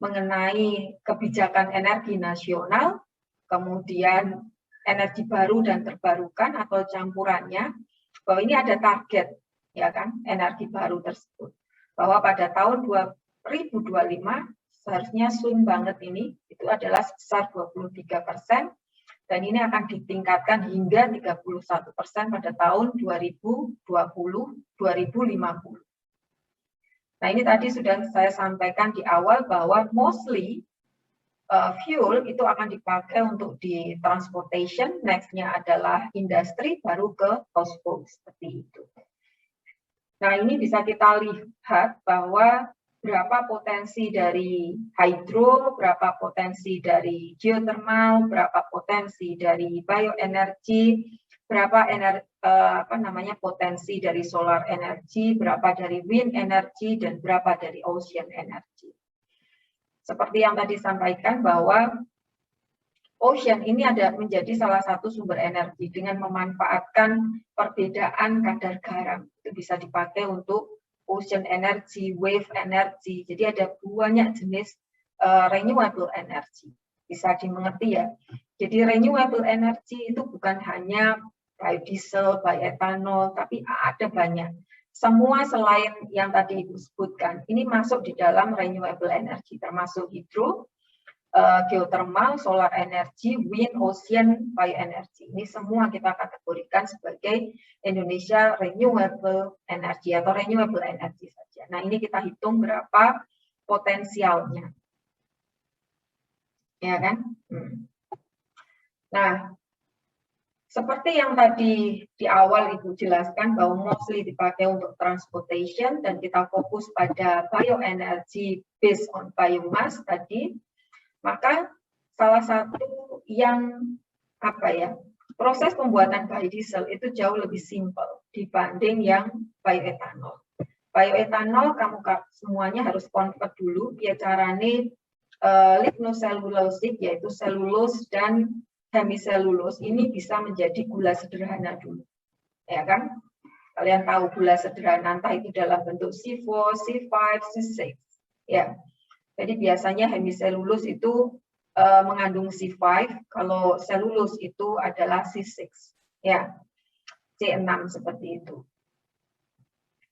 mengenai kebijakan energi nasional, kemudian energi baru dan terbarukan atau campurannya, bahwa ini ada target, ya kan, energi baru tersebut. Bahwa pada tahun 2025 seharusnya swing banget ini itu adalah sebesar 23%. Dan ini akan ditingkatkan hingga 31% pada tahun 2020-2050. Nah, ini tadi sudah saya sampaikan di awal bahwa mostly fuel itu akan dipakai untuk di transportation, next-nya adalah industri, baru ke household, seperti itu. Nah, ini bisa kita lihat bahwa berapa potensi dari hydro, berapa potensi dari geothermal, berapa potensi dari bioenergi, berapa potensi dari solar energy, berapa dari wind energy, dan berapa dari ocean energy. Seperti yang tadi sampaikan bahwa ocean ini menjadi salah satu sumber energi dengan memanfaatkan perbedaan kadar garam. Itu bisa dipakai untuk ocean energy, wave energy. Jadi ada banyak jenis renewable energy. Bisa dimengerti ya. Jadi renewable energy itu bukan hanya biodiesel, bioethanol, tapi ada banyak. Semua selain yang tadi Ibu sebutkan, ini masuk di dalam renewable energy, termasuk hidro, geothermal, solar energy, wind, ocean, bioenergy. Ini semua kita kategorikan sebagai Indonesia renewable energy atau renewable energy saja. Nah, ini kita hitung berapa potensialnya. Ya kan? Nah, seperti yang tadi di awal Ibu jelaskan bahwa mostly dipakai untuk transportation dan kita fokus pada bioenergy based on biomass tadi. Maka salah satu yang proses pembuatan biodiesel itu jauh lebih simpel dibanding yang bioethanol. Bioethanol kamu semuanya harus convert dulu, ya caranya lignoselulosik yaitu selulose dan hemiselulose ini bisa menjadi gula sederhana dulu, ya kan? Kalian tahu gula sederhana entah itu dalam bentuk C4, C5, C6, ya. Jadi biasanya hemiselulus itu mengandung C5, kalau selulus itu adalah C6, ya, C6 seperti itu.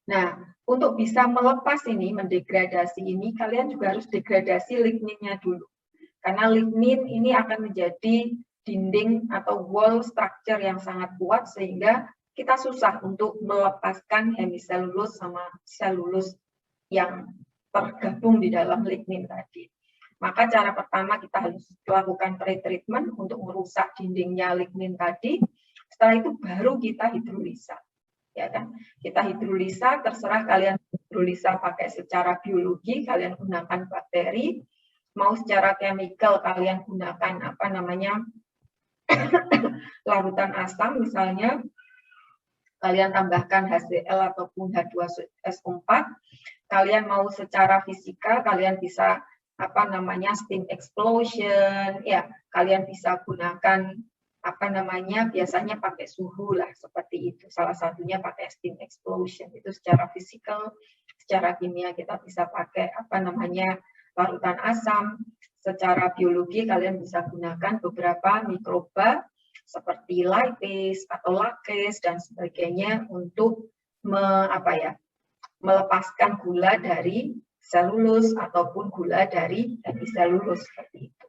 Nah, untuk bisa melepas ini, mendegradasi ini, kalian juga harus degradasi ligninnya dulu. Karena lignin ini akan menjadi dinding atau wall structure yang sangat kuat, sehingga kita susah untuk melepaskan hemiselulus sama selulus yang tergabung di dalam lignin tadi. Maka cara pertama kita harus lakukan pretreatment untuk merusak dindingnya lignin tadi. Setelah itu baru kita hidrolisa. Ya kan? Kita hidrolisa, terserah kalian hidrolisa pakai secara biologi, kalian gunakan bakteri, mau secara chemical kalian gunakan larutan asam misalnya, kalian tambahkan HCl ataupun H2SO4. Kalian mau secara fisika, kalian bisa steam explosion, ya, kalian bisa gunakan biasanya pakai suhu lah seperti itu. Salah satunya pakai steam explosion. Itu secara fisikal, secara kimia kita bisa pakai larutan asam. Secara biologi kalian bisa gunakan beberapa mikroba seperti lipase atau lactase dan sebagainya untuk melepaskan gula dari selulus ataupun gula dari hemiselulus seperti itu.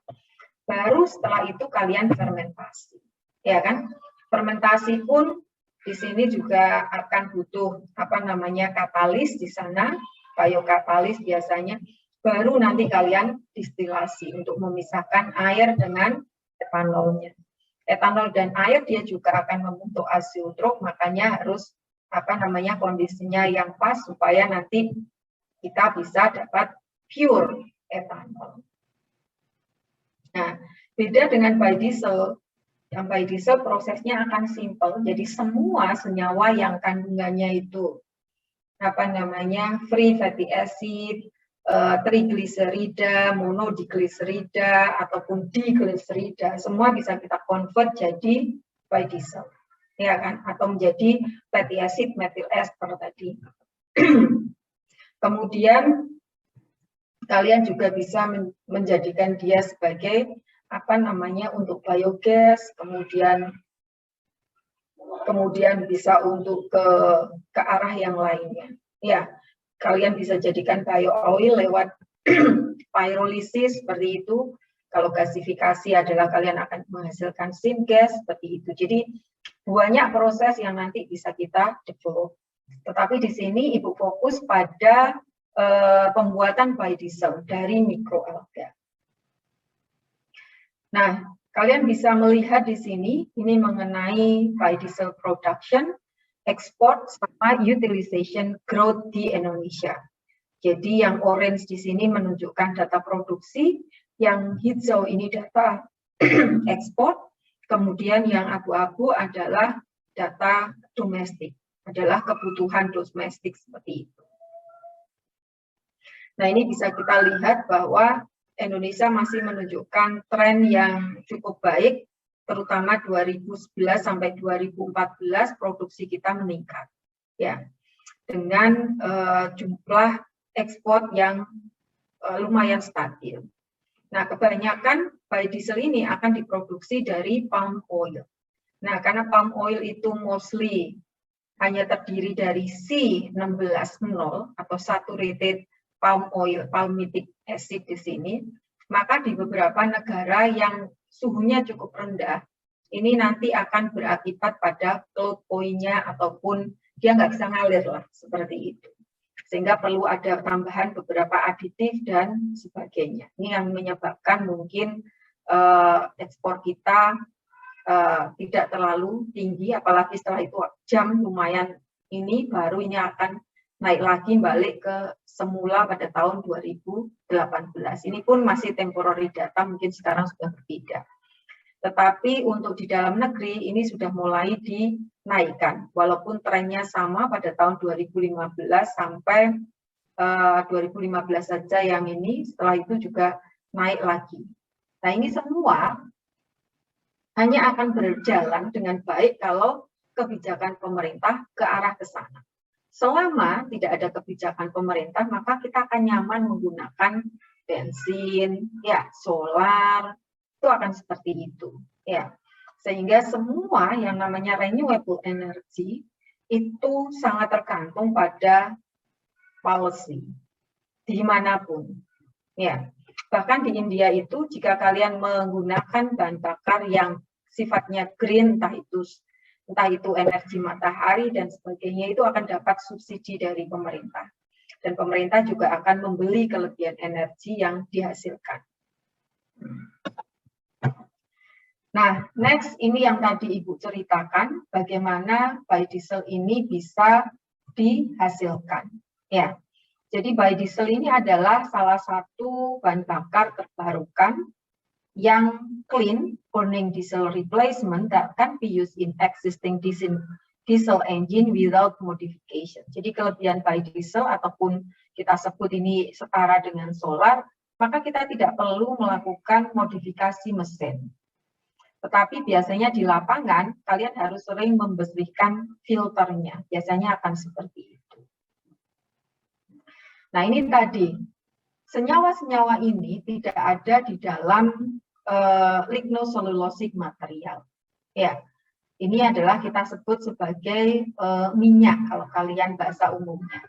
Baru setelah itu kalian fermentasi, ya kan? Fermentasi pun di sini juga akan butuh katalis di sana, biokatalis biasanya. Baru nanti kalian distilasi untuk memisahkan air dengan etanolnya. Etanol dan air dia juga akan membentuk azeotrop, makanya harus kondisinya yang pas supaya nanti kita bisa dapat pure etanol. Nah, beda dengan biodiesel. Yang biodiesel prosesnya akan simple, jadi semua senyawa yang kandungannya itu free fatty acid, trigliserida, monodigliserida ataupun digliserida, semua bisa kita convert jadi biodiesel. ya kan, atau menjadi fatty acid methyl ester tadi. Kemudian kalian juga bisa menjadikan dia sebagai untuk biogas, kemudian bisa untuk ke arah yang lainnya. Ya, kalian bisa jadikan bio-oil lewat pyrolysis seperti itu. Kalau gasifikasi adalah kalian akan menghasilkan syngas seperti itu. Jadi banyak proses yang nanti bisa kita develop. Tetapi di sini Ibu fokus pada pembuatan biodiesel dari mikroalga. Nah, kalian bisa melihat di sini, ini mengenai biodiesel production, export, sama utilization growth di Indonesia. Jadi yang orange di sini menunjukkan data produksi, yang hijau ini data ekspor, kemudian yang abu-abu adalah data domestik, adalah kebutuhan domestik seperti itu. Nah, ini bisa kita lihat bahwa Indonesia masih menunjukkan tren yang cukup baik, terutama 2011 sampai 2014 produksi kita meningkat, ya, dengan jumlah ekspor yang lumayan stabil. Nah, kebanyakan biodiesel ini akan diproduksi dari palm oil. Nah, karena palm oil itu mostly hanya terdiri dari C16-0 atau saturated palm oil, palmitic acid di sini, maka di beberapa negara yang suhunya cukup rendah, ini nanti akan berakibat pada cloud point-nya ataupun dia nggak bisa ngalir lah, seperti itu. Sehingga perlu ada tambahan beberapa aditif dan sebagainya. Ini yang menyebabkan mungkin ekspor kita tidak terlalu tinggi, apalagi setelah itu jam lumayan ini, baru ini akan naik lagi balik ke semula pada tahun 2018. Ini pun masih temporary data, mungkin sekarang sudah berbeda. Tetapi untuk di dalam negeri ini sudah mulai dinaikkan, walaupun trennya sama pada tahun 2015 sampai 2015 saja yang ini, setelah itu juga naik lagi. Nah, ini semua hanya akan berjalan dengan baik kalau kebijakan pemerintah ke arah ke sana. Selama tidak ada kebijakan pemerintah, maka kita akan nyaman menggunakan bensin, ya, solar, itu akan seperti itu, ya. Sehingga semua yang namanya renewable energy itu sangat tergantung pada policy dimanapun, ya. Bahkan di India itu, jika kalian menggunakan bahan bakar yang sifatnya green, entah itu energi matahari dan sebagainya, itu akan dapat subsidi dari pemerintah. Dan pemerintah juga akan membeli kelebihan energi yang dihasilkan. Nah, next ini yang tadi Ibu ceritakan, bagaimana biodiesel ini bisa dihasilkan. Ya, jadi biodiesel ini adalah salah satu bahan bakar terbarukan yang clean burning diesel replacement that can be used in existing diesel engine without modification. Jadi kelebihan biodiesel ataupun kita sebut ini setara dengan solar, maka kita tidak perlu melakukan modifikasi mesin. Tetapi biasanya di lapangan kalian harus sering membersihkan filternya. Biasanya akan seperti itu. Nah, ini tadi senyawa-senyawa ini tidak ada di dalam lignoselulosic material. Ya, ini adalah kita sebut sebagai minyak kalau kalian bahasa umumnya.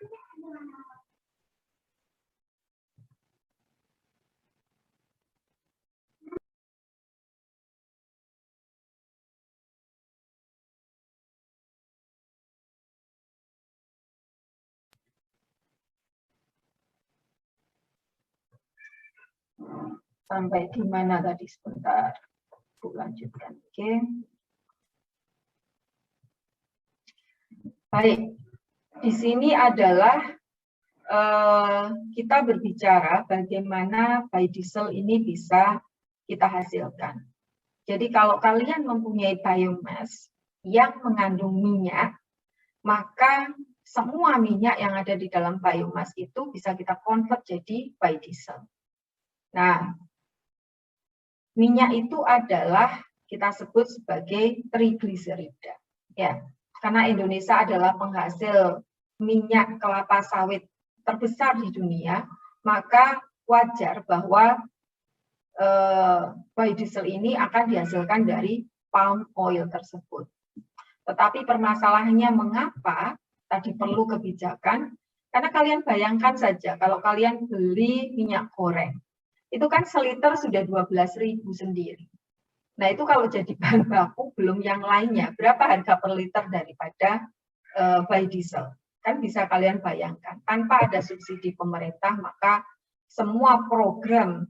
Sampai di mana tadi, sebentar, Bu lanjutkan. Oke. Baik, di sini adalah kita berbicara bagaimana biodiesel ini bisa kita hasilkan. Jadi kalau kalian mempunyai biomass yang mengandung minyak, maka semua minyak yang ada di dalam biomass itu bisa kita convert jadi biodiesel. Nah, minyak itu adalah kita sebut sebagai trigliserida. Ya, karena Indonesia adalah penghasil minyak kelapa sawit terbesar di dunia, maka wajar bahwa biodiesel ini akan dihasilkan dari palm oil tersebut. Tetapi permasalahannya mengapa tadi perlu kebijakan? Karena kalian bayangkan saja kalau kalian beli minyak goreng, itu kan seliter sudah 12.000 sendiri. Nah itu kalau jadi bahan baku belum yang lainnya, berapa harga per liter daripada biodiesel? Kan bisa kalian bayangkan, tanpa ada subsidi pemerintah maka semua program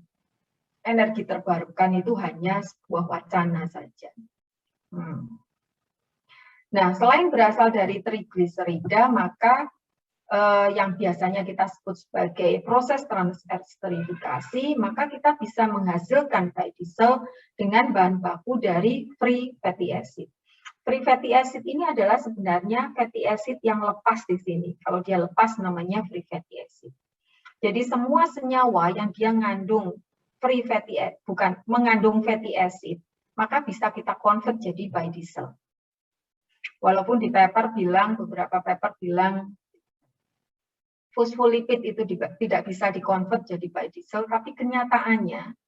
energi terbarukan itu hanya sebuah wacana saja. Nah, selain berasal dari trigliserida, maka yang biasanya kita sebut sebagai proses transesterifikasi, maka kita bisa menghasilkan biodiesel dengan bahan baku dari free fatty acid. Free fatty acid ini adalah sebenarnya fatty acid yang lepas di sini. Kalau dia lepas namanya free fatty acid. Jadi semua senyawa yang dia mengandung free fatty acid, bukan mengandung fatty acid, maka bisa kita convert jadi biodiesel. Walaupun di paper bilang, beberapa paper bilang fosfolipid itu tidak bisa dikonvert jadi biodiesel, tapi kenyataannya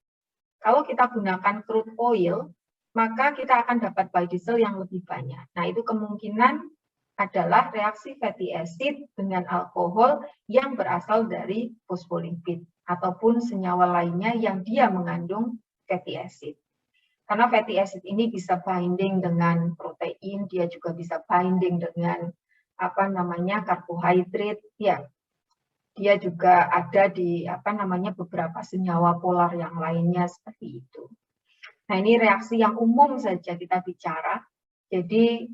kalau kita gunakan crude oil, maka kita akan dapat biodiesel yang lebih banyak. Nah, itu kemungkinan adalah reaksi fatty acid dengan alkohol yang berasal dari fosfolipid ataupun senyawa lainnya yang dia mengandung fatty acid. Karena fatty acid ini bisa binding dengan protein, dia juga bisa binding dengan karbohidrat, ya. Dia juga ada di beberapa senyawa polar yang lainnya seperti itu. Nah, ini reaksi yang umum saja kita bicara. Jadi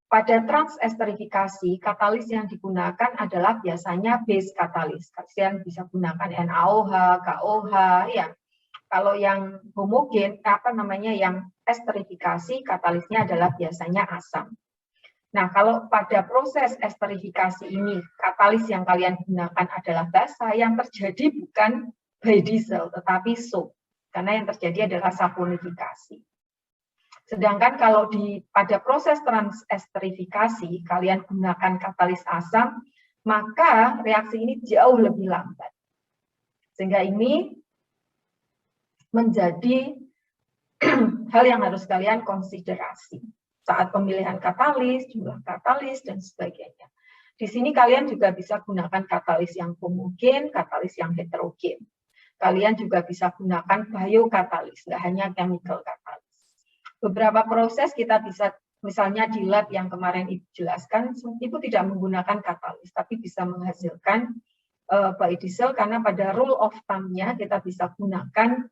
pada transesterifikasi, katalis yang digunakan adalah biasanya base katalis. Kalian bisa gunakan NaOH, KOH, ya. Kalau yang homogen, yang esterifikasi, katalisnya adalah biasanya asam. Nah, kalau pada proses esterifikasi ini, katalis yang kalian gunakan adalah basa, yang terjadi bukan biodiesel, tetapi soap. Karena yang terjadi adalah saponifikasi. Sedangkan kalau pada proses transesterifikasi, kalian gunakan katalis asam, maka reaksi ini jauh lebih lambat. Sehingga ini menjadi hal yang harus kalian konsiderasi saat pemilihan katalis, jumlah katalis, dan sebagainya. Di sini kalian juga bisa gunakan katalis yang homogen, katalis yang heterogen. Kalian juga bisa gunakan biokatalis, nggak hanya chemical katalis. Beberapa proses kita bisa, misalnya di lab yang kemarin Ibu jelaskan, itu tidak menggunakan katalis, tapi bisa menghasilkan biodiesel karena pada rule of thumb-nya kita bisa gunakan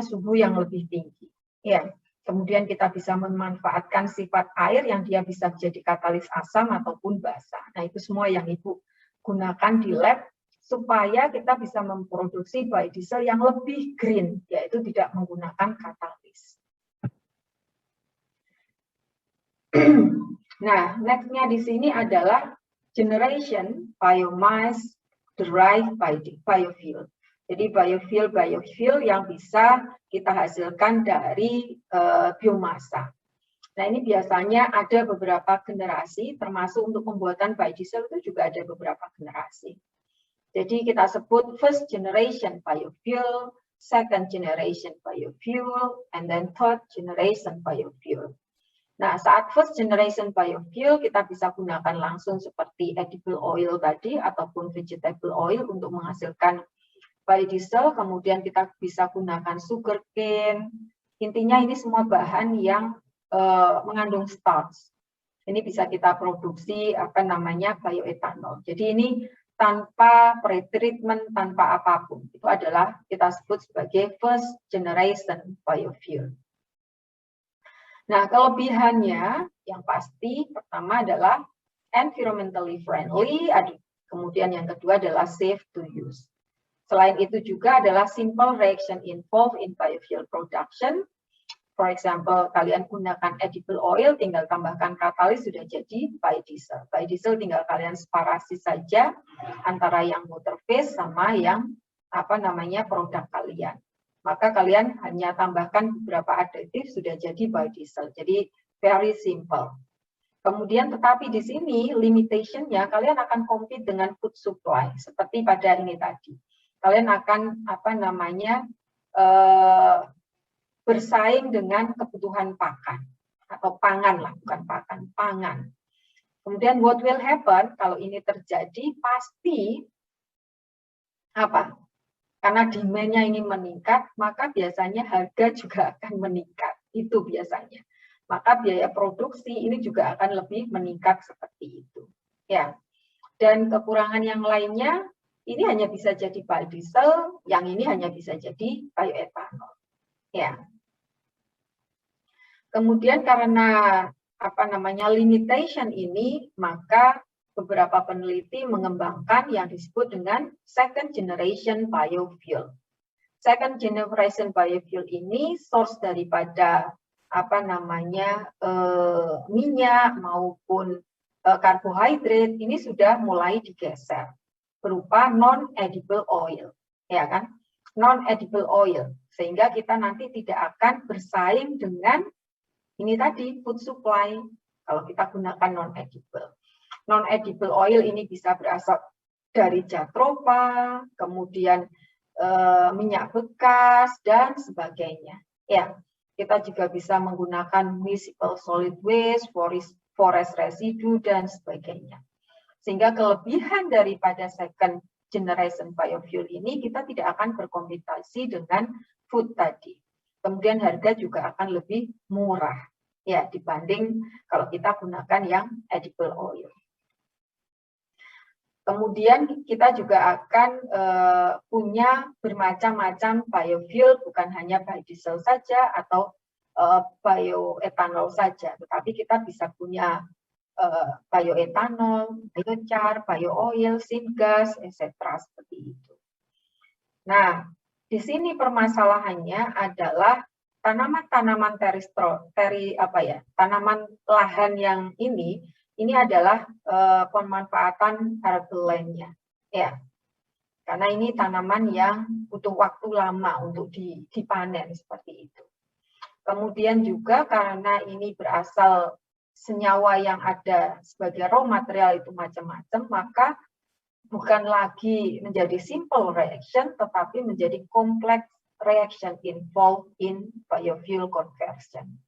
suhu yang lebih tinggi. Ya, kemudian kita bisa memanfaatkan sifat air yang dia bisa jadi katalis asam ataupun basa. Nah, itu semua yang Ibu gunakan di lab supaya kita bisa memproduksi biodiesel yang lebih green, yaitu tidak menggunakan katalis. Nah, next-nya di sini adalah generation biomass derived by biofuel. Jadi biofuel yang bisa kita hasilkan dari biomasa. Nah, ini biasanya ada beberapa generasi, termasuk untuk pembuatan biodiesel itu juga ada beberapa generasi. Jadi kita sebut first generation biofuel, second generation biofuel, and then third generation biofuel. Nah, saat first generation biofuel kita bisa gunakan langsung seperti edible oil tadi ataupun vegetable oil untuk menghasilkan biodiesel, kemudian kita bisa gunakan sugarcane. Intinya ini semua bahan yang mengandung starch. Ini bisa kita produksi bioetanol. Jadi ini tanpa pretreatment, tanpa apapun. Itu adalah kita sebut sebagai first generation biofuel. Nah, kelebihannya yang pasti pertama adalah environmentally friendly, kemudian yang kedua adalah safe to use. Selain itu juga adalah simple reaction involved in biofuel production. For example, kalian gunakan edible oil, tinggal tambahkan katalis sudah jadi biodiesel. Biodiesel tinggal kalian separasi saja antara yang water phase sama yang produk kalian. Maka kalian hanya tambahkan beberapa aditif sudah jadi biodiesel. Jadi very simple. Kemudian tetapi di sini limitation-nya kalian akan compete dengan food supply seperti pada ini tadi. Kalian akan bersaing dengan kebutuhan pakan atau pangan lah, bukan pakan, pangan. Kemudian what will happen kalau ini terjadi pasti apa? Karena demand-nya ini meningkat, maka biasanya harga juga akan meningkat. Itu biasanya. Maka biaya produksi ini juga akan lebih meningkat seperti itu. Ya. Dan kekurangan yang lainnya ini hanya bisa jadi biodiesel, yang ini hanya bisa jadi bioetanol. Ya. Kemudian karena limitation ini, maka beberapa peneliti mengembangkan yang disebut dengan second generation biofuel. Second generation biofuel ini source daripada minyak maupun karbohidrat ini sudah mulai digeser berupa non-edible oil, ya kan? Non-edible oil, sehingga kita nanti tidak akan bersaing dengan ini tadi food supply kalau kita gunakan non-edible. Non-edible oil ini bisa berasal dari jatropha, kemudian minyak bekas dan sebagainya. Ya, kita juga bisa menggunakan municipal solid waste, forest residue dan sebagainya. Sehingga kelebihan daripada second generation biofuel ini kita tidak akan berkompetisi dengan food tadi. Kemudian harga juga akan lebih murah ya dibanding kalau kita gunakan yang edible oil. Kemudian kita juga akan punya bermacam-macam biofuel, bukan hanya biodiesel saja atau bioetanol saja, tetapi kita bisa punya bioetanol, biochar, biooil, syngas, etc. seperti itu. Nah, di sini permasalahannya adalah tanaman-tanaman tanaman lahan yang ini adalah pemanfaatan arable land-nya, ya. Karena ini tanaman yang butuh waktu lama untuk dipanen seperti itu. Kemudian juga karena ini berasal senyawa yang ada sebagai raw material itu macam-macam, maka bukan lagi menjadi simple reaction, tetapi menjadi complex reaction involved in biofuel conversion.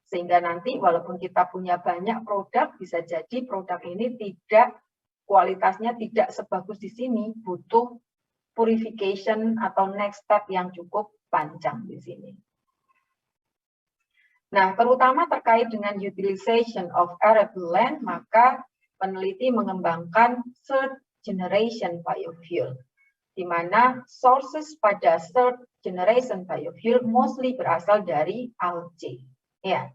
Sehingga nanti walaupun kita punya banyak produk, bisa jadi produk ini kualitasnya tidak sebagus di sini, butuh purification atau next step yang cukup panjang di sini. Nah, terutama terkait dengan utilization of arable land, maka peneliti mengembangkan third generation biofuel, di mana sources pada third generation biofuel mostly berasal dari algae. Ya.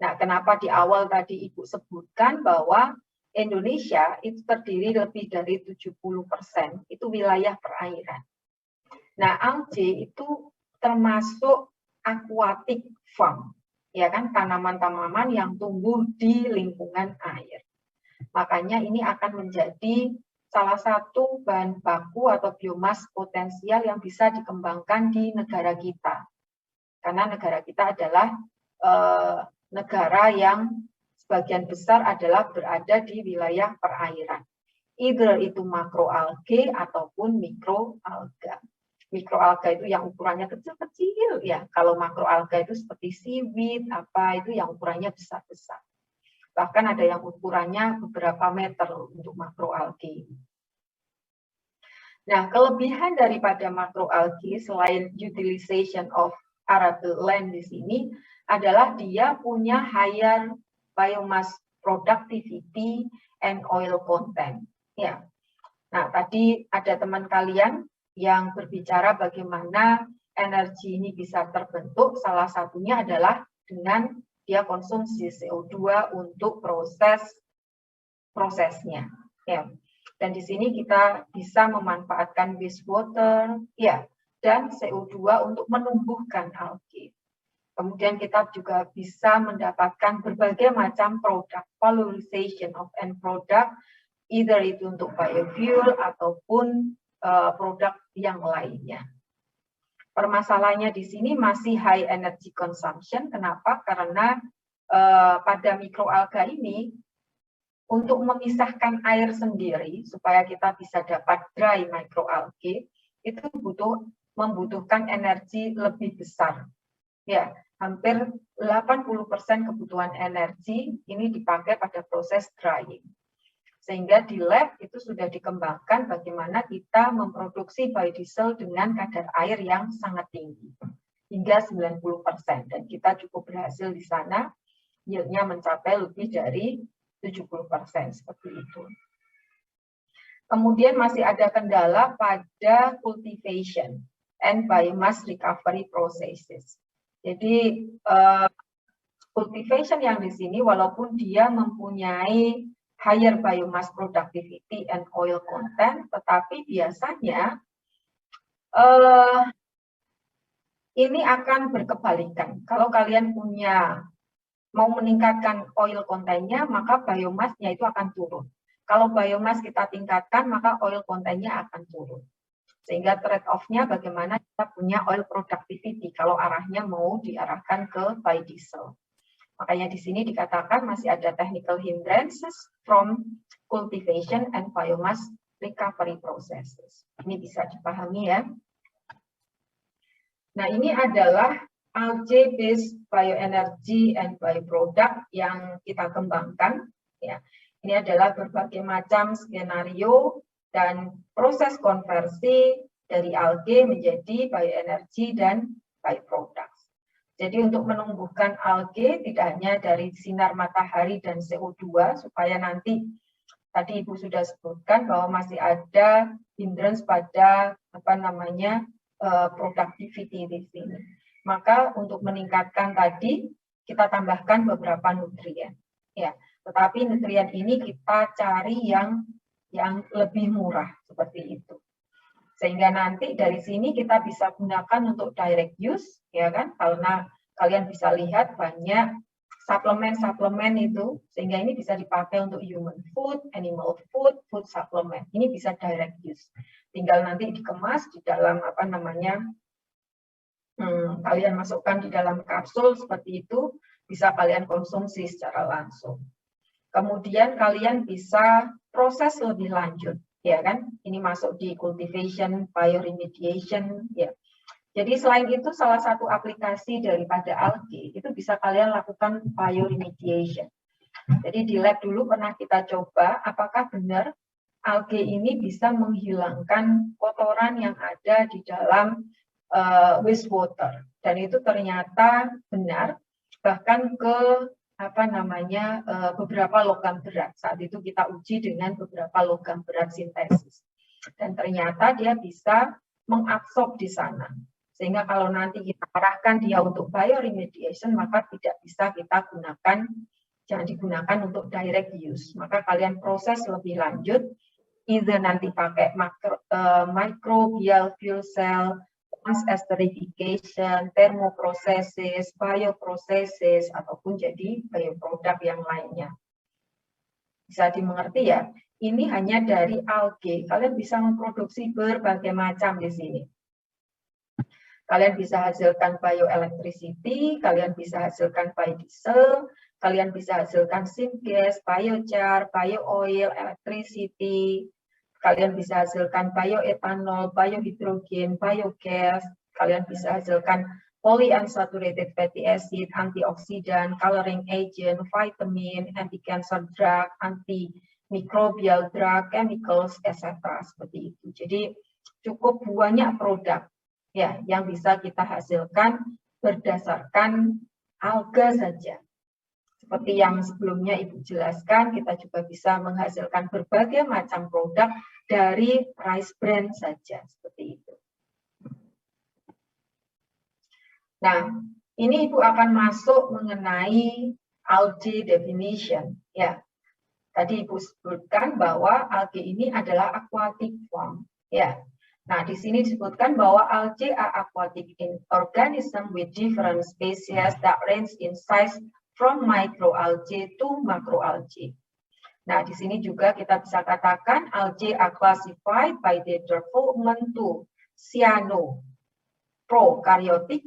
Nah, kenapa di awal tadi Ibu sebutkan bahwa Indonesia itu terdiri lebih dari 70% itu wilayah perairan. Nah, algae itu termasuk aquatic farm, ya kan, tanaman-tanaman yang tumbuh di lingkungan air. Makanya ini akan menjadi salah satu bahan baku atau biomas potensial yang bisa dikembangkan di negara kita. Karena negara kita adalah negara yang sebagian besar adalah berada di wilayah perairan. Either itu makroalgae ataupun mikroalga. Mikroalga itu yang ukurannya kecil-kecil ya. Kalau makroalga itu seperti seaweed, itu yang ukurannya besar-besar. Bahkan ada yang ukurannya beberapa meter untuk makroalgae. Nah, kelebihan daripada makroalgae selain utilization of arable land di sini adalah dia punya higher biomass productivity and oil content. Ya. Nah, tadi ada teman kalian yang berbicara bagaimana energi ini bisa terbentuk. Salah satunya adalah dengan dia konsumsi CO2 untuk prosesnya. Ya. Dan di sini kita bisa memanfaatkan wastewater, ya, dan CO2 untuk menumbuhkan algae. Kemudian kita juga bisa mendapatkan berbagai macam produk, valorization of end product, either itu untuk biofuel ataupun produk yang lainnya. Permasalahannya di sini masih high energy consumption. Kenapa? Karena pada mikroalga ini, untuk memisahkan air sendiri supaya kita bisa dapat dry microalgae, itu membutuhkan energi lebih besar. Ya, hampir 80% kebutuhan energi ini dipakai pada proses drying. Sehingga di lab itu sudah dikembangkan bagaimana kita memproduksi biodiesel dengan kadar air yang sangat tinggi, hingga 90%. Dan kita cukup berhasil di sana, yield-nya mencapai lebih dari 70%, seperti itu. Kemudian masih ada kendala pada cultivation and biomass recovery processes. Jadi cultivation yang di sini walaupun dia mempunyai higher biomass productivity and oil content, tetapi biasanya ini akan berkebalikan. Kalau kalian mau meningkatkan oil kontennya, maka biomassnya itu akan turun. Kalau biomass kita tingkatkan, maka oil kontennya akan turun. Sehingga trade-off-nya bagaimana kita punya oil productivity kalau arahnya mau diarahkan ke biodiesel. Makanya di sini dikatakan masih ada technical hindrances from cultivation and biomass recovery processes. Ini bisa dipahami ya. Nah, ini adalah algae-based bioenergy and bioproduct yang kita kembangkan. Ya. Ini adalah berbagai macam skenario dan proses konversi dari algae menjadi bioenergy dan bioproduct. Jadi untuk menumbuhkan algae tidak hanya dari sinar matahari dan CO2 supaya nanti tadi Ibu sudah sebutkan bahwa masih ada hindrance pada productivity di sini. Maka untuk meningkatkan tadi kita tambahkan beberapa nutrien. Ya, tetapi nutrien ini kita cari yang lebih murah seperti itu. Sehingga nanti dari sini kita bisa gunakan untuk direct use, ya kan? Karena kalian bisa lihat banyak suplemen-suplemen itu, sehingga ini bisa dipakai untuk human food, animal food, food supplement. Ini bisa direct use. Tinggal nanti dikemas di dalam kalian masukkan di dalam kapsul seperti itu, bisa kalian konsumsi secara langsung. Kemudian kalian bisa proses lebih lanjut. Ya kan, ini masuk di cultivation, bioremediation, ya. Jadi selain itu salah satu aplikasi daripada algae itu bisa kalian lakukan bioremediation. Jadi di lab dulu pernah kita coba apakah benar algae ini bisa menghilangkan kotoran yang ada di dalam wastewater, dan itu ternyata benar, bahkan ke beberapa logam berat. Saat itu kita uji dengan beberapa logam berat sintesis. Dan ternyata dia bisa mengabsorb di sana. Sehingga kalau nanti kita arahkan dia untuk bioremediation, maka tidak bisa kita gunakan, jangan digunakan untuk direct use. Maka kalian proses lebih lanjut, either nanti pakai microbial fuel cell, esterification, thermoprocesses, bioprocesses, ataupun jadi bioproduk yang lainnya. Bisa dimengerti ya? Ini hanya dari algae. Kalian bisa memproduksi berbagai macam di sini. Kalian bisa hasilkan bioelectricity, kalian bisa hasilkan biodiesel, kalian bisa hasilkan syngas, biochar, biooil, electricity. Kalian bisa hasilkan bioetanol, biohidrogen, biogas. Kalian bisa hasilkan polyunsaturated fatty acid, antioksidan, coloring agent, vitamin, anti-cancer drug, antimicrobial drug, chemicals, etc. Seperti itu. Jadi cukup banyak produk ya yang bisa kita hasilkan berdasarkan alga saja. Seperti yang sebelumnya Ibu jelaskan, kita juga bisa menghasilkan berbagai macam produk dari rice bran saja, seperti itu. Nah, ini Ibu akan masuk mengenai algae definition. Ya, tadi Ibu sebutkan bahwa algae ini adalah aquatic form. Ya, nah di sini disebutkan bahwa algae are aquatic organism with different species that range in size from microalgae to macroalgae. Nah, di sini juga kita bisa katakan algae are classified by their development to cyano, prokaryotes,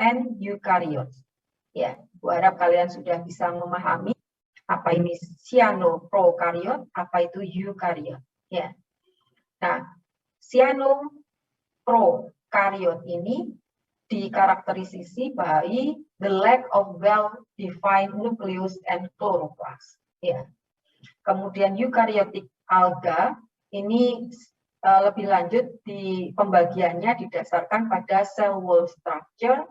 and eukaryotes. Ya, Bu harap kalian sudah bisa memahami apa ini cyanoprodkaryot, apa itu eukaryot. Ya. Nah, cyanoprodkaryot ini dikarakterisasi by the lack of well-defined nucleus and chloroplast. Ya. Kemudian eukaryotic alga ini lebih lanjut di pembagiannya didasarkan pada cell wall structure,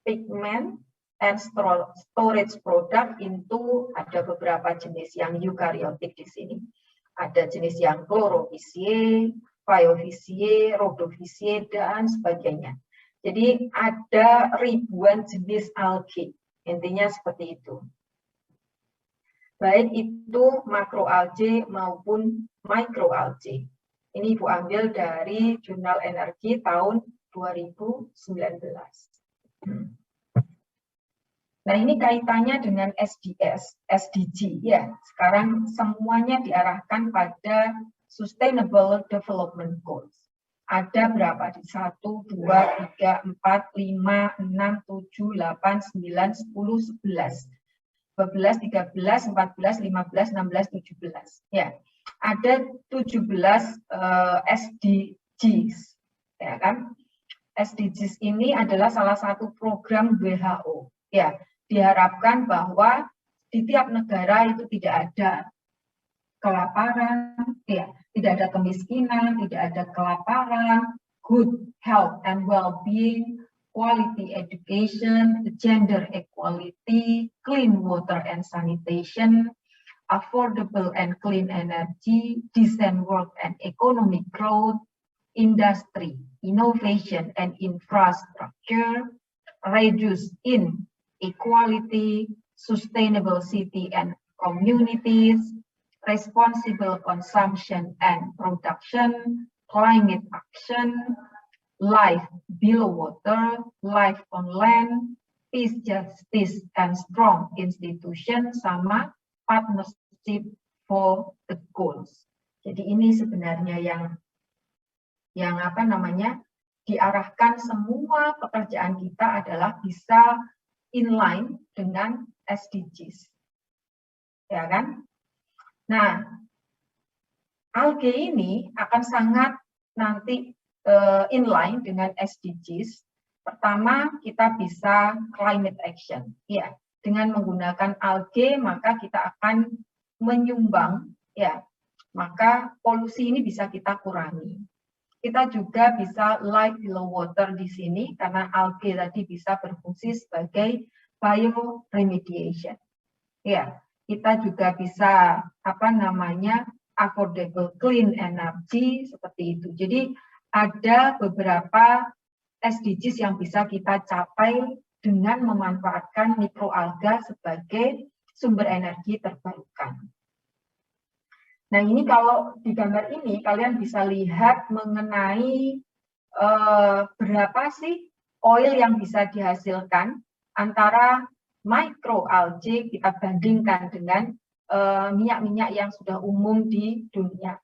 pigment, and storage product. Itu ada beberapa jenis yang eukaryotik di sini. Ada jenis yang chlorophyceae, phyophyceae, rhodophyceae, dan sebagainya. Jadi ada ribuan jenis algae. Intinya seperti itu. Baik itu makroalgae maupun microalgae. Ini Ibu ambil dari Jurnal Energi tahun 2019. Nah, ini kaitannya dengan SDG ya. Sekarang semuanya diarahkan pada Sustainable Development Goals. Ada berapa? Di 1, 2, 3, 4, 5, 6, 7, 8, 9, 10, 11. 12, 13, 14, 15, 16, 17. Ya, ada 17 SDGs, ya kan? SDGs ini adalah salah satu program WHO. Ya, diharapkan bahwa di tiap negara itu tidak ada kelaparan, ya, tidak ada kemiskinan, tidak ada kelaparan, good health and well-being, quality education, gender equality, clean water and sanitation, affordable and clean energy, decent work and economic growth, industry, innovation and infrastructure, reduce inequality, sustainable city and communities, responsible consumption and production, climate action, life below water, life on land, peace, justice, and strong institution, sama partnership for the goals. Jadi ini sebenarnya yang apa namanya diarahkan semua pekerjaan kita adalah bisa inline dengan SDGs, ya kan? Nah, algae ini akan sangat nanti inline dengan SDGs. Pertama, kita bisa climate action. Ya, dengan menggunakan algae maka kita akan menyumbang, ya, maka polusi ini bisa kita kurangi. Kita juga bisa life below water di sini karena algae tadi bisa berfungsi sebagai bioremediation. Ya, kita juga bisa apa namanya affordable clean energy seperti itu. Jadi ada beberapa SDGs yang bisa kita capai dengan memanfaatkan mikroalga sebagai sumber energi terbarukan. Nah, ini kalau di gambar ini kalian bisa lihat mengenai berapa sih oil yang bisa dihasilkan antara mikroalgae kita bandingkan dengan minyak-minyak yang sudah umum di dunia.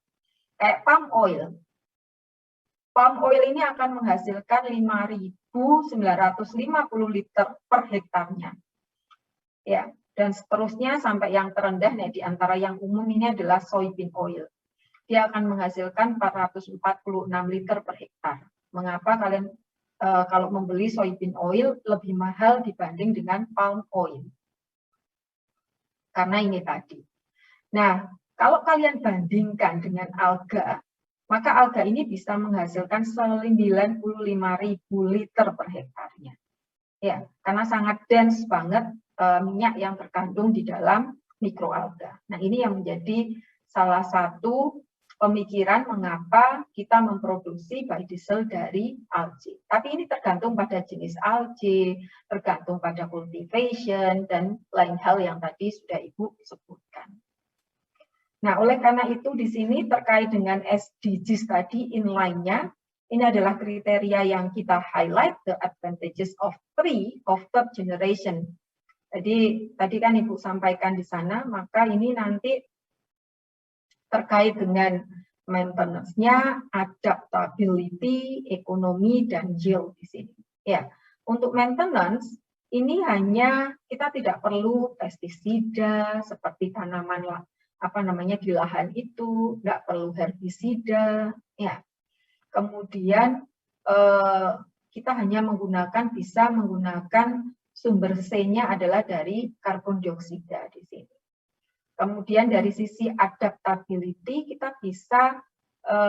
Kayak palm oil. Palm oil ini akan menghasilkan 5.950 liter per hektarnya. Ya, dan seterusnya sampai yang terendah di antara yang umum ini adalah soybean oil. Dia akan menghasilkan 446 liter per hektar. Mengapa kalian kalau membeli soybean oil lebih mahal dibanding dengan palm oil? Karena ini tadi. Nah, kalau kalian bandingkan dengan alga, maka alga ini bisa menghasilkan 95.000 liter per hektarnya. Ya, karena sangat dense banget minyak yang terkandung di dalam mikroalga. Nah, ini yang menjadi salah satu pemikiran mengapa kita memproduksi biodiesel dari algae. Tapi ini tergantung pada jenis algae, tergantung pada cultivation, dan lain hal yang tadi sudah Ibu sebutkan. Nah, oleh karena itu di sini terkait dengan SDGs tadi inline-nya, ini adalah kriteria yang kita highlight, the advantages of tree of third generation. Jadi tadi kan Ibu sampaikan di sana, maka ini nanti terkait dengan maintenance-nya, adaptability, ekonomi, dan yield di sini. Ya, untuk maintenance ini hanya kita tidak perlu pestisida seperti tanaman di lahan itu, nggak perlu herbisida, ya. Kemudian kita hanya bisa menggunakan sumber C-nya adalah dari karbon dioksida di sini. Kemudian dari sisi adaptability kita bisa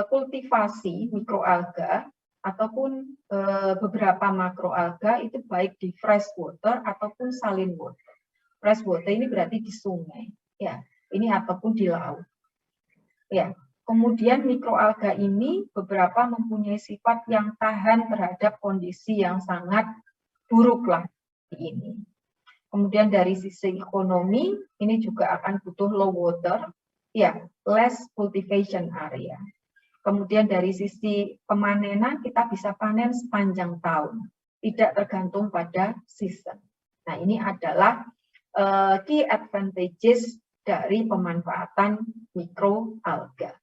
kultivasi mikroalga ataupun beberapa makroalga itu baik di fresh water ataupun saline water. Fresh water ini berarti di sungai, ya. Ini ataupun di laut. Ya. Kemudian mikroalga ini beberapa mempunyai sifat yang tahan terhadap kondisi yang sangat buruk lah ini. Kemudian dari sisi ekonomi ini juga akan butuh low water, ya, less cultivation area. Kemudian dari sisi pemanenan kita bisa panen sepanjang tahun, tidak tergantung pada season. Nah, ini adalah key advantages dari pemanfaatan mikroalga.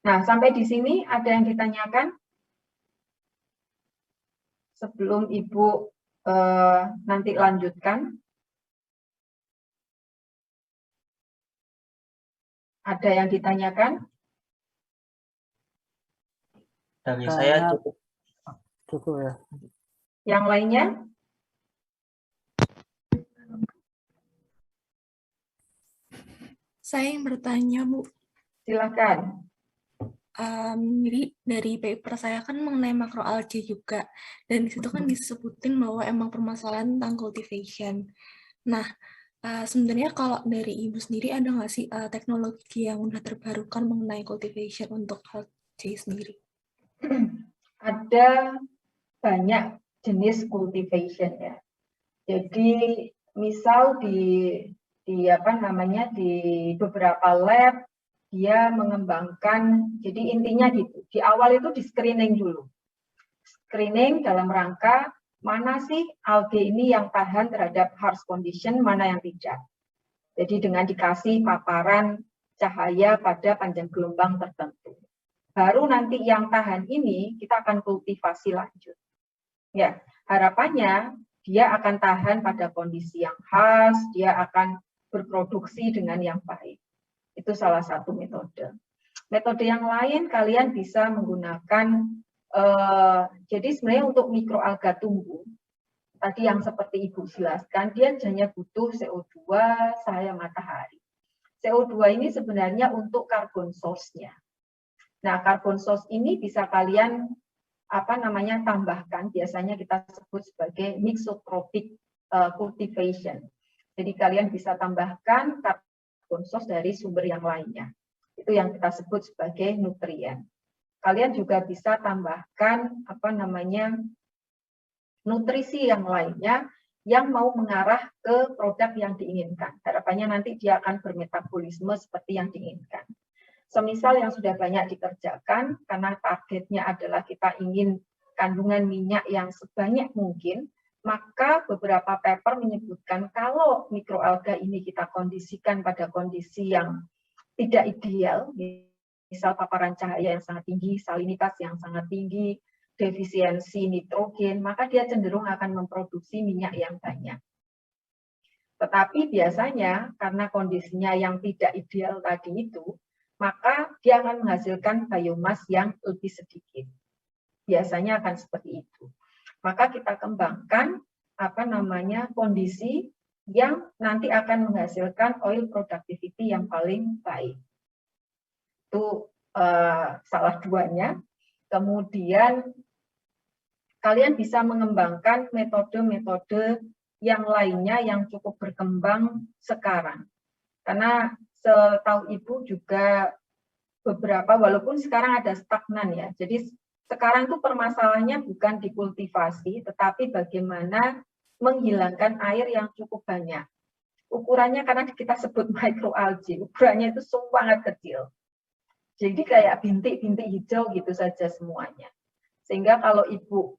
Nah, sampai di sini ada yang ditanyakan? Sebelum Ibu nanti lanjutkan. Ada yang ditanyakan? Dari saya cukup. Cukup ya. Yang lainnya? Saya yang bertanya, Bu. Silakan. Jadi dari paper saya kan mengenai makroalgae juga, dan di situ kan disebutin bahwa emang permasalahan tentang cultivation. Nah, sebenarnya kalau dari Ibu sendiri ada nggak sih teknologi yang udah terbarukan mengenai cultivation untuk algae sendiri? Ada banyak jenis cultivation ya. Jadi misal di beberapa lab dia mengembangkan, jadi intinya gitu, di awal itu di screening dulu. Screening dalam rangka mana sih algae ini yang tahan terhadap harsh condition, mana yang tidak. Jadi dengan dikasih paparan cahaya pada panjang gelombang tertentu. Baru nanti yang tahan ini kita akan kultivasi lanjut. Ya, harapannya dia akan tahan pada kondisi yang khas, dia akan berproduksi dengan yang baik. Itu salah satu metode. Metode yang lain kalian bisa menggunakan, jadi sebenarnya untuk mikroalga tumbuh, tadi yang seperti Ibu jelaskan, dia hanya butuh CO2, cahaya matahari. CO2 ini sebenarnya untuk carbon source-nya. Nah, carbon source ini bisa kalian tambahkan, biasanya kita sebut sebagai mixotropic cultivation. Jadi kalian bisa tambahkan carbon source dari sumber yang lainnya. Itu yang kita sebut sebagai nutrien. Kalian juga bisa tambahkan nutrisi yang lainnya yang mau mengarah ke produk yang diinginkan. Harapannya nanti dia akan bermetabolisme seperti yang diinginkan. Semisal yang sudah banyak dikerjakan, karena targetnya adalah kita ingin kandungan minyak yang sebanyak mungkin, maka beberapa paper menyebutkan kalau mikroalga ini kita kondisikan pada kondisi yang tidak ideal, misal paparan cahaya yang sangat tinggi, salinitas yang sangat tinggi, defisiensi nitrogen, maka dia cenderung akan memproduksi minyak yang banyak. Tetapi biasanya karena kondisinya yang tidak ideal tadi itu, maka dia akan menghasilkan biomas yang lebih sedikit. Biasanya akan seperti itu. Maka kita kembangkan kondisi yang nanti akan menghasilkan oil productivity yang paling baik. Itu salah duanya. Kemudian kalian bisa mengembangkan metode-metode yang lainnya yang cukup berkembang sekarang. Karena setahu Ibu juga beberapa, walaupun sekarang ada stagnan ya, jadi sekarang itu permasalahannya bukan di kultivasi, tetapi bagaimana menghilangkan air yang cukup banyak. Ukurannya karena kita sebut mikroalgae, ukurannya itu sangat kecil. Jadi kayak bintik-bintik hijau gitu saja semuanya. Sehingga kalau Ibu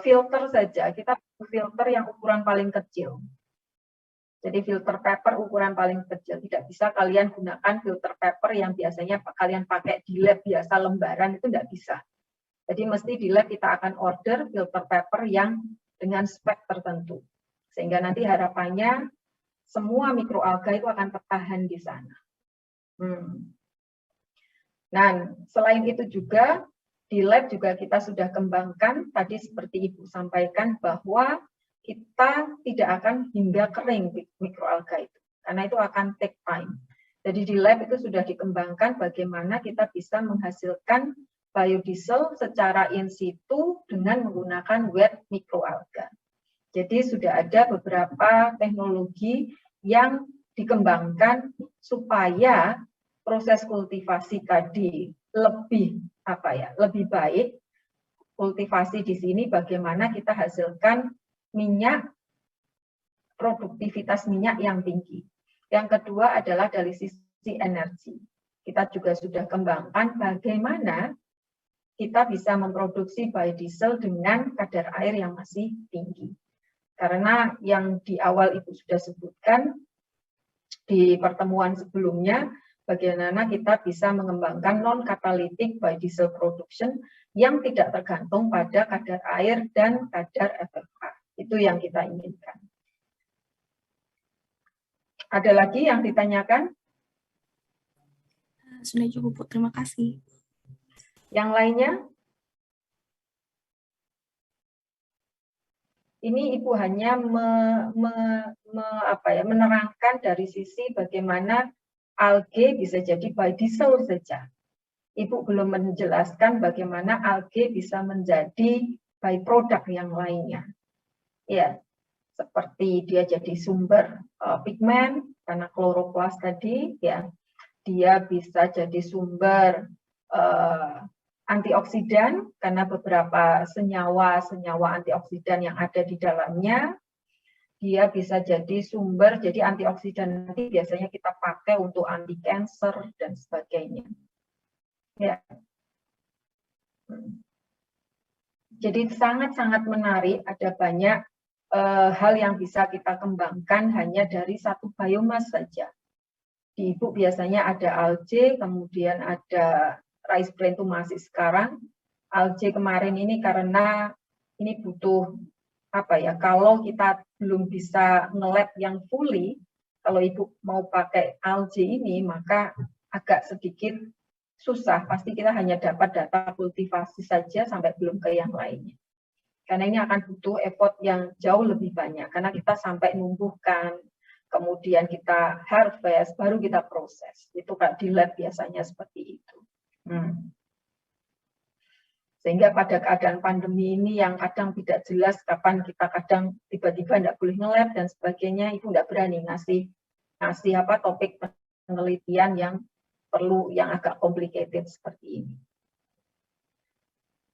filter saja, kita filter yang ukuran paling kecil. Jadi filter paper ukuran paling kecil. Tidak bisa kalian gunakan filter paper yang biasanya kalian pakai di lab biasa lembaran, itu tidak bisa. Jadi mesti di lab kita akan order filter paper yang dengan spek tertentu. Sehingga nanti harapannya semua mikroalga itu akan tertahan di sana. Nah, selain itu juga di lab juga kita sudah kembangkan, tadi seperti Ibu sampaikan bahwa kita tidak akan hingga kering mikroalga itu, karena itu akan take time. Jadi di lab itu sudah dikembangkan bagaimana kita bisa menghasilkan biodiesel secara in situ dengan menggunakan wet mikroalga. Jadi sudah ada beberapa teknologi yang dikembangkan supaya proses kultivasi tadi lebih lebih baik. Kultivasi di sini bagaimana kita hasilkan minyak, produktivitas minyak yang tinggi. Yang kedua adalah dari sisi energi. Kita juga sudah kembangkan bagaimana kita bisa memproduksi biodiesel dengan kadar air yang masih tinggi. Karena yang di awal Ibu sudah sebutkan di pertemuan sebelumnya, bagaimana kita bisa mengembangkan non-catalytic biodiesel production yang tidak tergantung pada kadar air dan kadar FFA. Itu yang kita inginkan. Ada lagi yang ditanyakan? Sudah cukup, Bu. Terima kasih. Yang lainnya? Ini Ibu hanya menerangkan dari sisi bagaimana alge bisa jadi biodiesel saja. Ibu belum menjelaskan bagaimana alge bisa menjadi byproduct yang lainnya. Ya, seperti dia jadi sumber pigmen karena kloroplas tadi, ya, dia bisa jadi sumber antioksidan karena beberapa senyawa antioksidan yang ada di dalamnya. Dia bisa jadi sumber, jadi antioksidan nanti biasanya kita pakai untuk anti kanker dan sebagainya. Ya. Jadi sangat-sangat menarik, ada banyak hal yang bisa kita kembangkan hanya dari satu biomas saja. Di Ibu biasanya ada algae, kemudian ada rice bran itu masih sekarang. Algae kemarin ini karena ini butuh kalau kita belum bisa nge-lab yang fully, kalau Ibu mau pakai algae ini maka agak sedikit susah. Pasti kita hanya dapat data kultivasi saja sampai belum ke yang lainnya. Karena ini akan butuh effort yang jauh lebih banyak. Karena kita sampai numbuhkan, kemudian kita harvest, baru kita proses. Itu kan di lab biasanya seperti itu. Sehingga pada keadaan pandemi ini yang kadang tidak jelas kapan kita kadang tiba-tiba tidak boleh nge-lab dan sebagainya, itu tidak berani ngasih topik penelitian yang perlu, yang agak complicated seperti ini.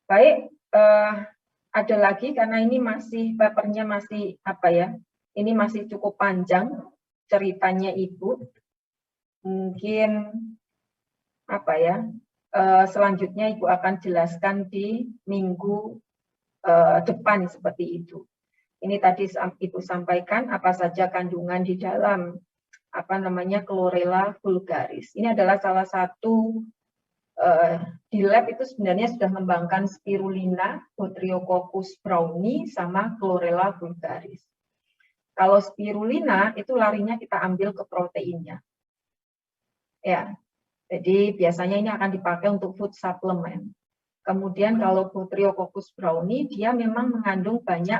Baik, ada lagi karena ini masih papernya masih ini masih cukup panjang ceritanya Ibu. Mungkin selanjutnya Ibu akan jelaskan di minggu depan seperti itu. Ini tadi Ibu sampaikan apa saja kandungan di dalam Chlorella vulgaris. Ini adalah salah satu di lab itu sebenarnya sudah mengembangkan spirulina, Botryococcus brownie, sama Chlorella vulgaris. Kalau spirulina itu larinya kita ambil ke proteinnya. Ya, jadi biasanya ini akan dipakai untuk food supplement. Kemudian kalau Botryococcus brownie, dia memang mengandung banyak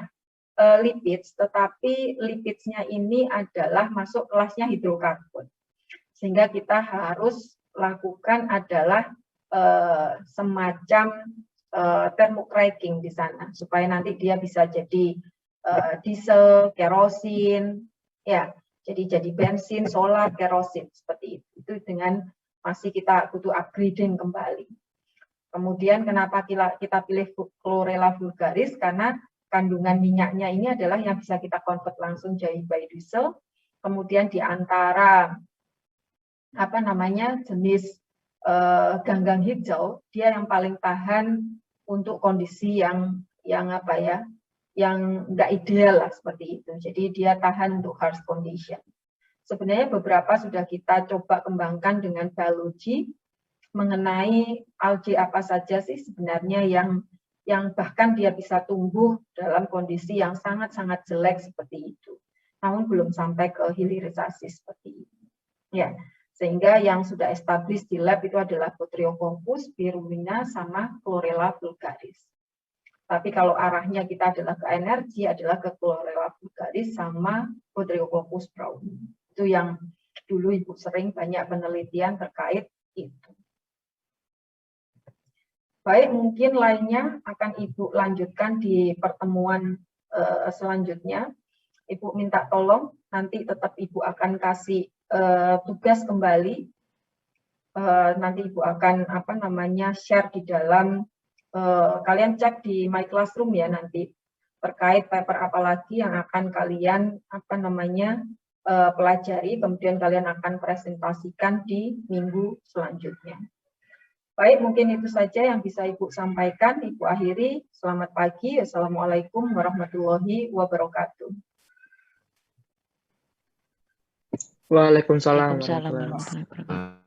lipids, tetapi lipidsnya ini adalah masuk kelasnya hidrokarbon. Sehingga kita harus lakukan adalah semacam thermocracking di sana, supaya nanti dia bisa jadi diesel, kerosin, ya, jadi bensin, solar, kerosin seperti itu. Itu dengan masih kita butuh upgrading kembali. Kemudian kenapa kita pilih Chlorella vulgaris? Karena kandungan minyaknya ini adalah yang bisa kita convert langsung jadi biodiesel. Kemudian di antara jenis ganggang hijau, dia yang paling tahan untuk kondisi yang nggak ideal lah seperti itu. Jadi dia tahan untuk harsh condition. Sebenarnya beberapa sudah kita coba kembangkan dengan biologi mengenai algae apa saja sih sebenarnya yang yang bahkan dia bisa tumbuh dalam kondisi yang sangat-sangat jelek seperti itu. Namun belum sampai ke hilirisasi seperti ini. Ya, sehingga yang sudah established di lab itu adalah Botryococcus, Spirulina, sama Chlorella vulgaris. Tapi kalau arahnya kita adalah ke energi, adalah ke Chlorella vulgaris sama Botryococcus browni. Itu yang dulu Ibu sering banyak penelitian terkait itu. Baik, mungkin lainnya akan Ibu lanjutkan di pertemuan selanjutnya. Ibu minta tolong, nanti tetap Ibu akan kasih tugas kembali. Nanti Ibu akan share di dalam, kalian cek di My Classroom ya nanti, terkait paper apa lagi yang akan kalian pelajari, kemudian kalian akan presentasikan di minggu selanjutnya. Baik, mungkin itu saja yang bisa Ibu sampaikan. Ibu akhiri. Selamat pagi. Assalamualaikum warahmatullahi wabarakatuh. Waalaikumsalam Waalaikumsalam warahmatullahi warahmatullahi wabarakatuh.